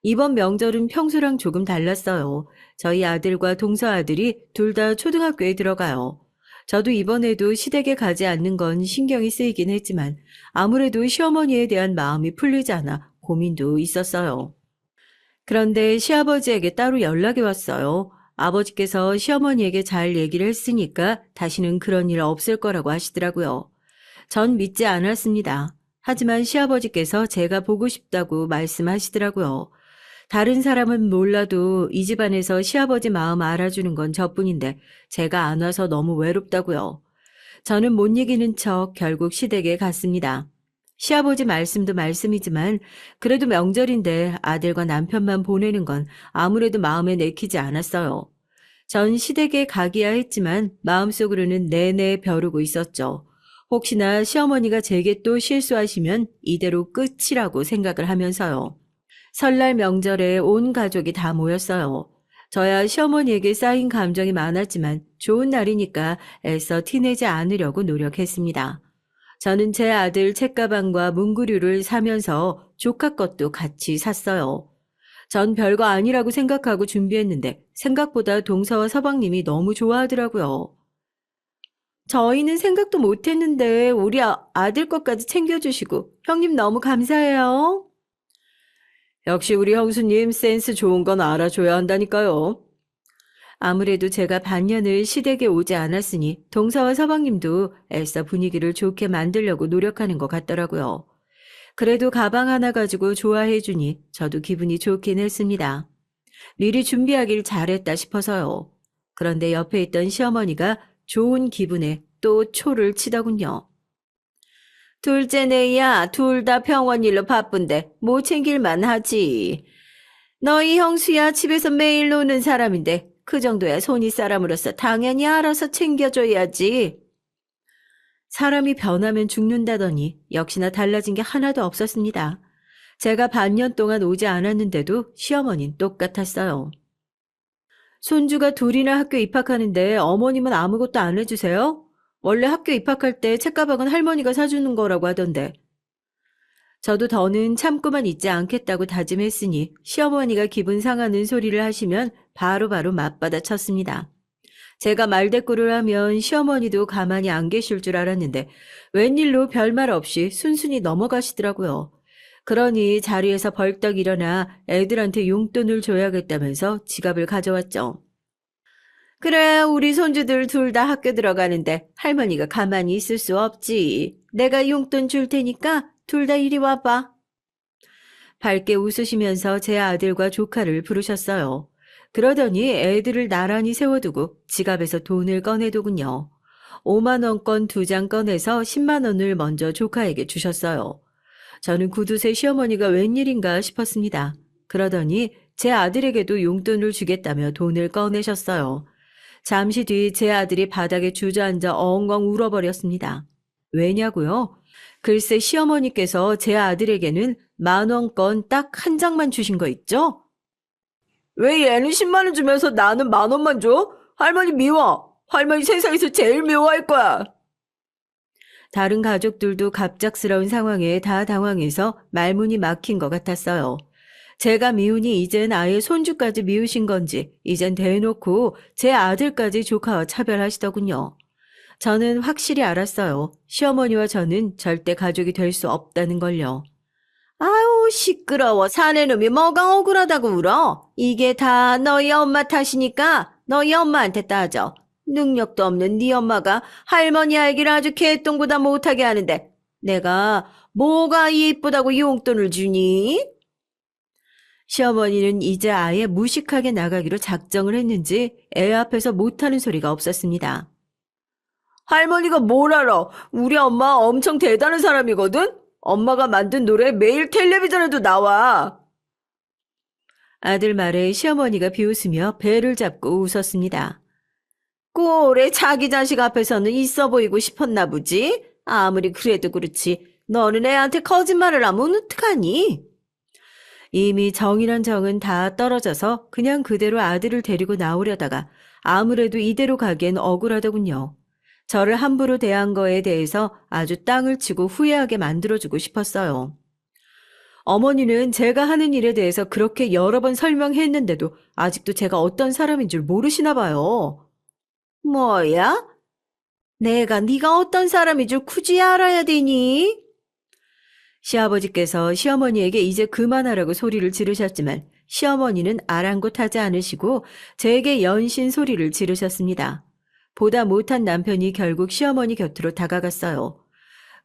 이번 명절은 평소랑 조금 달랐어요. 저희 아들과 동서 아들이 둘 다 초등학교에 들어가요. 저도 이번에도 시댁에 가지 않는 건 신경이 쓰이긴 했지만 아무래도 시어머니에 대한 마음이 풀리지 않아 고민도 있었어요. 그런데 시아버지에게 따로 연락이 왔어요. 아버지께서 시어머니에게 잘 얘기를 했으니까 다시는 그런 일 없을 거라고 하시더라고요. 전 믿지 않았습니다. 하지만 시아버지께서 제가 보고 싶다고 말씀하시더라고요. 다른 사람은 몰라도 이 집안에서 시아버지 마음 알아주는 건 저뿐인데 제가 안 와서 너무 외롭다고요. 저는 못 이기는 척 결국 시댁에 갔습니다. 시아버지 말씀도 말씀이지만 그래도 명절인데 아들과 남편만 보내는 건 아무래도 마음에 내키지 않았어요. 전 시댁에 가기야 했지만 마음속으로는 내내 벼르고 있었죠. 혹시나 시어머니가 제게 또 실수하시면 이대로 끝이라고 생각을 하면서요. 설날 명절에 온 가족이 다 모였어요. 저야 시어머니에게 쌓인 감정이 많았지만 좋은 날이니까 애써 티내지 않으려고 노력했습니다. 저는 제 아들 책가방과 문구류를 사면서 조카 것도 같이 샀어요. 전 별거 아니라고 생각하고 준비했는데 생각보다 동서와 서방님이 너무 좋아하더라고요. 저희는 생각도 못했는데 우리 아들 것까지 챙겨주시고 형님 너무 감사해요. 역시 우리 형수님 센스 좋은 건 알아줘야 한다니까요. 아무래도 제가 반년을 시댁에 오지 않았으니 동서와 서방님도 애써 분위기를 좋게 만들려고 노력하는 것 같더라고요. 그래도 가방 하나 가지고 좋아해 주니 저도 기분이 좋긴 했습니다. 미리 준비하길 잘했다 싶어서요. 그런데 옆에 있던 시어머니가 좋은 기분에 또 초를 치더군요. 둘째 내야 둘 다 병원 일로 바쁜데 못 챙길만 하지. 너희 형수야 집에서 매일 노는 사람인데 그 정도야 손이 사람으로서 당연히 알아서 챙겨줘야지. 사람이 변하면 죽는다더니 역시나 달라진 게 하나도 없었습니다. 제가 반년 동안 오지 않았는데도 시어머니는 똑같았어요. 손주가 둘이나 학교 입학하는데 어머님은 아무것도 안 해주세요? 원래 학교 입학할 때 책가방은 할머니가 사주는 거라고 하던데. 저도 더는 참고만 있지 않겠다고 다짐했으니 시어머니가 기분 상하는 소리를 하시면 바로바로 맞받아 쳤습니다. 제가 말대꾸를 하면 시어머니도 가만히 안 계실 줄 알았는데 웬일로 별말 없이 순순히 넘어가시더라고요. 그러니 자리에서 벌떡 일어나 애들한테 용돈을 줘야겠다면서 지갑을 가져왔죠. 그래, 우리 손주들 둘 다 학교 들어가는데 할머니가 가만히 있을 수 없지. 내가 용돈 줄 테니까 둘 다 이리 와봐. 밝게 웃으시면서 제 아들과 조카를 부르셨어요. 그러더니 애들을 나란히 세워두고 지갑에서 돈을 꺼내더군요. 5만 원권 2장 꺼내서 10만 원을 먼저 조카에게 주셨어요. 저는 구두쇠 시어머니가 웬일인가 싶었습니다. 그러더니 제 아들에게도 용돈을 주겠다며 돈을 꺼내셨어요. 잠시 뒤 제 아들이 바닥에 주저앉아 엉엉 울어버렸습니다. 왜냐고요? 글쎄 시어머니께서 제 아들에게는 10,000원권 딱 한 장만 주신 거 있죠? 왜 얘는 10만 원 주면서 나는 10,000원만 줘? 할머니 미워. 할머니 세상에서 제일 미워할 거야. 다른 가족들도 갑작스러운 상황에 다 당황해서 말문이 막힌 것 같았어요. 제가 미우니 이젠 아예 손주까지 미우신 건지 이젠 대놓고 제 아들까지 조카와 차별하시더군요. 저는 확실히 알았어요. 시어머니와 저는 절대 가족이 될 수 없다는 걸요. 아우 시끄러워. 사내 놈이 뭐가 억울하다고 울어. 이게 다 너희 엄마 탓이니까 너희 엄마한테 따져. 능력도 없는 네 엄마가 할머니 알기를 아주 개똥보다 못하게 하는데 내가 뭐가 이쁘다고 용돈을 주니? 시어머니는 이제 아예 무식하게 나가기로 작정을 했는지 애 앞에서 못하는 소리가 없었습니다. 할머니가 뭘 알아? 우리 엄마 엄청 대단한 사람이거든? 엄마가 만든 노래 매일 텔레비전에도 나와. 아들 말에 시어머니가 비웃으며 배를 잡고 웃었습니다. 꼴에 자기 자식 앞에서는 있어 보이고 싶었나 보지? 아무리 그래도 그렇지. 너는 애한테 거짓말을 하면 어떡하니? 이미 정이란 정은 다 떨어져서 그냥 그대로 아들을 데리고 나오려다가 아무래도 이대로 가기엔 억울하더군요. 저를 함부로 대한 거에 대해서 아주 땅을 치고 후회하게 만들어주고 싶었어요. 어머니는 제가 하는 일에 대해서 그렇게 여러 번 설명했는데도 아직도 제가 어떤 사람인 줄 모르시나 봐요. 뭐야? 내가 네가 어떤 사람인 줄 굳이 알아야 되니? 시아버지께서 시어머니에게 이제 그만하라고 소리를 지르셨지만 시어머니는 아랑곳하지 않으시고 제게 연신 소리를 지르셨습니다. 보다 못한 남편이 결국 시어머니 곁으로 다가갔어요.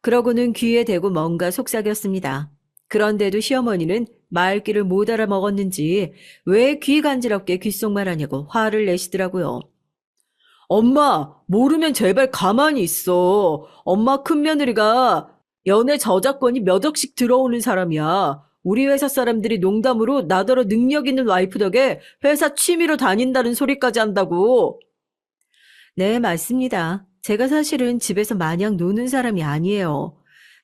그러고는 귀에 대고 뭔가 속삭였습니다. 그런데도 시어머니는 말귀를 못 알아먹었는지 왜 귀 간지럽게 귓속말하냐고 화를 내시더라고요. 엄마, 모르면 제발 가만히 있어. 엄마 큰며느리가 연애 저작권이 몇 억씩 들어오는 사람이야. 우리 회사 사람들이 농담으로 나더러 능력 있는 와이프 덕에 회사 취미로 다닌다는 소리까지 한다고. 네, 맞습니다. 제가 사실은 집에서 마냥 노는 사람이 아니에요.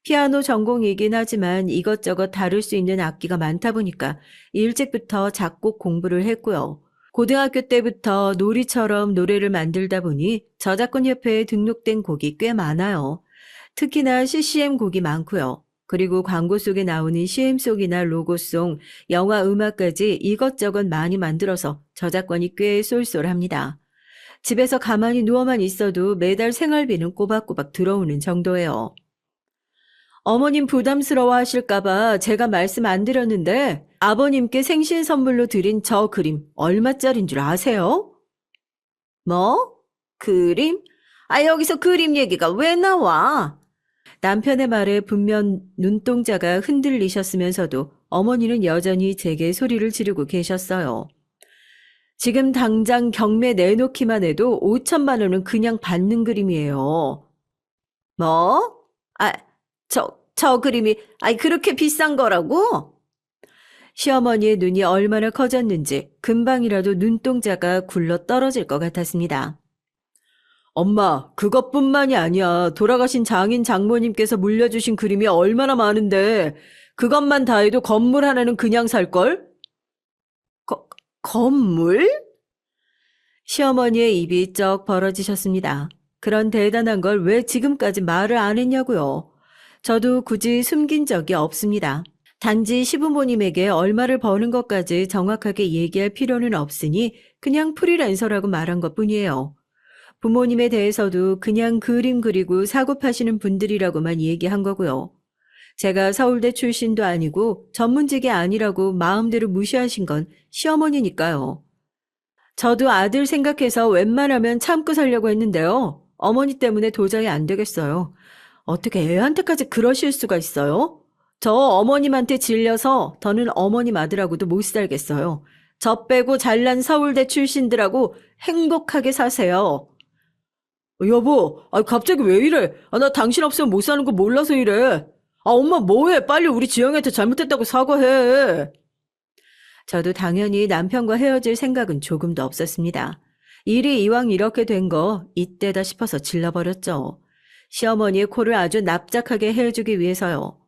피아노 전공이긴 하지만 이것저것 다룰 수 있는 악기가 많다 보니까 일찍부터 작곡 공부를 했고요. 고등학교 때부터 놀이처럼 노래를 만들다 보니 저작권협회에 등록된 곡이 꽤 많아요. 특히나 CCM 곡이 많고요. 그리고 광고 속에 나오는 CM송이나 로고송, 영화 음악까지 이것저것 많이 만들어서 저작권이 꽤 쏠쏠합니다. 집에서 가만히 누워만 있어도 매달 생활비는 꼬박꼬박 들어오는 정도예요. 어머님 부담스러워 하실까봐 제가 말씀 안 드렸는데 아버님께 생신 선물로 드린 저 그림 얼마짜린 줄 아세요? 뭐? 그림? 아, 여기서 그림 얘기가 왜 나와? 남편의 말에 분명 눈동자가 흔들리셨으면서도 어머니는 여전히 제게 소리를 지르고 계셨어요. 지금 당장 경매 내놓기만 해도 5천만 원은 그냥 받는 그림이에요. 뭐? 아, 저 그림이, 그렇게 비싼 거라고? 시어머니의 눈이 얼마나 커졌는지 금방이라도 눈동자가 굴러 떨어질 것 같았습니다. 엄마, 그것뿐만이 아니야. 돌아가신 장인 장모님께서 물려주신 그림이 얼마나 많은데 그것만 다 해도 건물 하나는 그냥 살걸? 건물? 시어머니의 입이 쩍 벌어지셨습니다. 그런 대단한 걸 왜 지금까지 말을 안 했냐고요. 저도 굳이 숨긴 적이 없습니다. 단지 시부모님에게 얼마를 버는 것까지 정확하게 얘기할 필요는 없으니 그냥 프리랜서라고 말한 것뿐이에요. 부모님에 대해서도 그냥 그림 그리고 사고 파시는 분들이라고만 얘기한 거고요. 제가 서울대 출신도 아니고 전문직이 아니라고 마음대로 무시하신 건 시어머니니까요. 저도 아들 생각해서 웬만하면 참고 살려고 했는데요. 어머니 때문에 도저히 안 되겠어요. 어떻게 애한테까지 그러실 수가 있어요? 저 어머님한테 질려서 더는 어머님 아들하고도 못 살겠어요. 저 빼고 잘난 서울대 출신들하고 행복하게 사세요. 여보, 갑자기 왜 이래? 나 당신 없으면 못 사는 거 몰라서 이래. 엄마 뭐해? 빨리 우리 지영이한테 잘못했다고 사과해. 저도 당연히 남편과 헤어질 생각은 조금도 없었습니다. 일이 이왕 이렇게 된 거 이때다 싶어서 질러버렸죠. 시어머니의 코를 아주 납작하게 해주기 위해서요.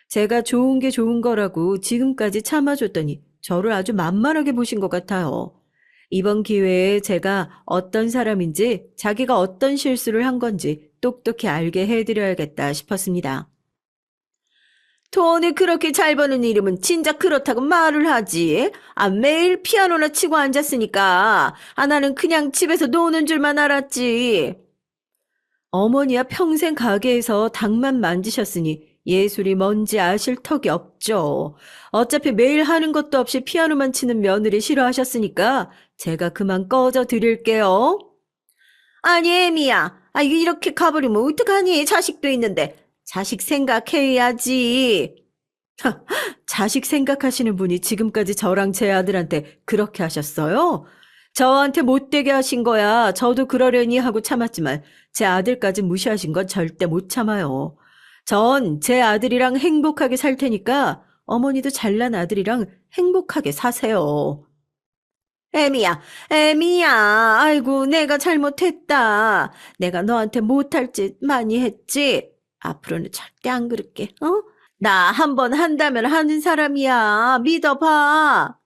제가 좋은 게 좋은 거라고 지금까지 참아줬더니 저를 아주 만만하게 보신 것 같아요. 이번 기회에 제가 어떤 사람인지 자기가 어떤 실수를 한 건지 똑똑히 알게 해드려야겠다 싶었습니다. 돈을 그렇게 잘 버는 이름은 진짜 그렇다고 말을 하지. 매일 피아노나 치고 앉았으니까. 나는 그냥 집에서 노는 줄만 알았지. 어머니야 평생 가게에서 닭만 만지셨으니 예술이 뭔지 아실 턱이 없죠. 어차피 매일 하는 것도 없이 피아노만 치는 며느리 싫어하셨으니까 제가 그만 꺼져 드릴게요. 아니, 애미야. 이렇게 가버리면 어떡하니? 자식도 있는데. 자식 생각해야지. 자식 생각하시는 분이 지금까지 저랑 제 아들한테 그렇게 하셨어요? 저한테 못되게 하신 거야. 저도 그러려니 하고 참았지만 제 아들까지 무시하신 건 절대 못 참아요. 전 제 아들이랑 행복하게 살 테니까 어머니도 잘난 아들이랑 행복하게 사세요. 애미야, 애미야. 아이고, 내가 잘못했다. 내가 너한테 못할 짓 많이 했지. 앞으로는 절대 안 그럴게, 어? 나 한 번 한다면 하는 사람이야. 믿어봐.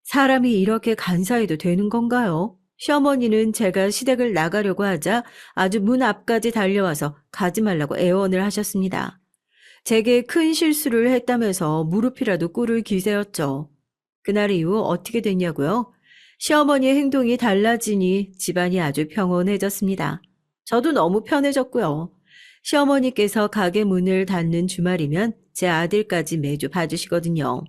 사람이 이렇게 간사해도 되는 건가요? 시어머니는 제가 시댁을 나가려고 하자 아주 문 앞까지 달려와서 가지 말라고 애원을 하셨습니다. 제게 큰 실수를 했다면서 무릎이라도 꿇을 기세였죠. 그날 이후 어떻게 됐냐고요? 시어머니의 행동이 달라지니 집안이 아주 평온해졌습니다. 저도 너무 편해졌고요. 시어머니께서 가게 문을 닫는 주말이면 제 아들까지 매주 봐주시거든요.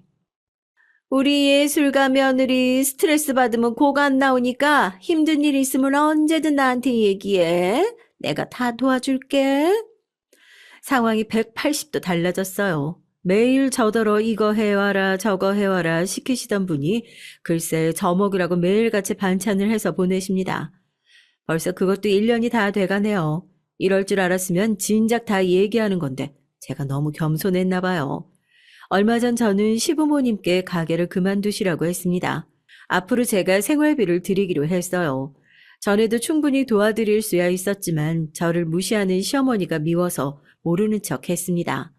우리 예술가 며느리 스트레스 받으면 고가 안 나오니까 힘든 일 있으면 언제든 나한테 얘기해. 내가 다 도와줄게. 상황이 180도 달라졌어요. 매일 저더러 이거 해와라 저거 해와라 시키시던 분이 글쎄 저 먹으라고 매일같이 반찬을 해서 보내십니다. 벌써 그것도 1년이 다 돼가네요. 이럴 줄 알았으면 진작 다 얘기하는 건데 제가 너무 겸손했나 봐요. 얼마 전 저는 시부모님께 가게를 그만두시라고 했습니다. 앞으로 제가 생활비를 드리기로 했어요. 전에도 충분히 도와드릴 수야 있었지만 저를 무시하는 시어머니가 미워서 모르는 척 했습니다.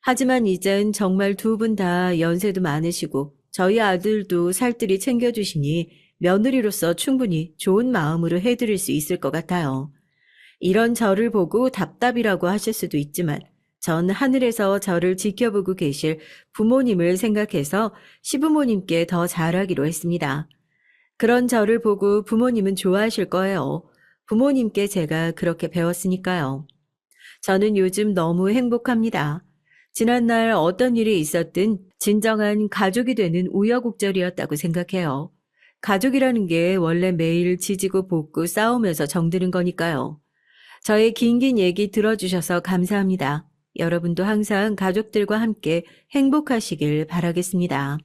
하지만 이젠 정말 두 분 다 연세도 많으시고 저희 아들도 살뜰히 챙겨주시니 며느리로서 충분히 좋은 마음으로 해드릴 수 있을 것 같아요. 이런 저를 보고 답답이라고 하실 수도 있지만 전 하늘에서 저를 지켜보고 계실 부모님을 생각해서 시부모님께 더 잘하기로 했습니다. 그런 저를 보고 부모님은 좋아하실 거예요. 부모님께 제가 그렇게 배웠으니까요. 저는 요즘 너무 행복합니다. 지난날 어떤 일이 있었든 진정한 가족이 되는 우여곡절이었다고 생각해요. 가족이라는 게 원래 매일 지지고 볶고 싸우면서 정드는 거니까요. 저의 긴긴 얘기 들어주셔서 감사합니다. 여러분도 항상 가족들과 함께 행복하시길 바라겠습니다.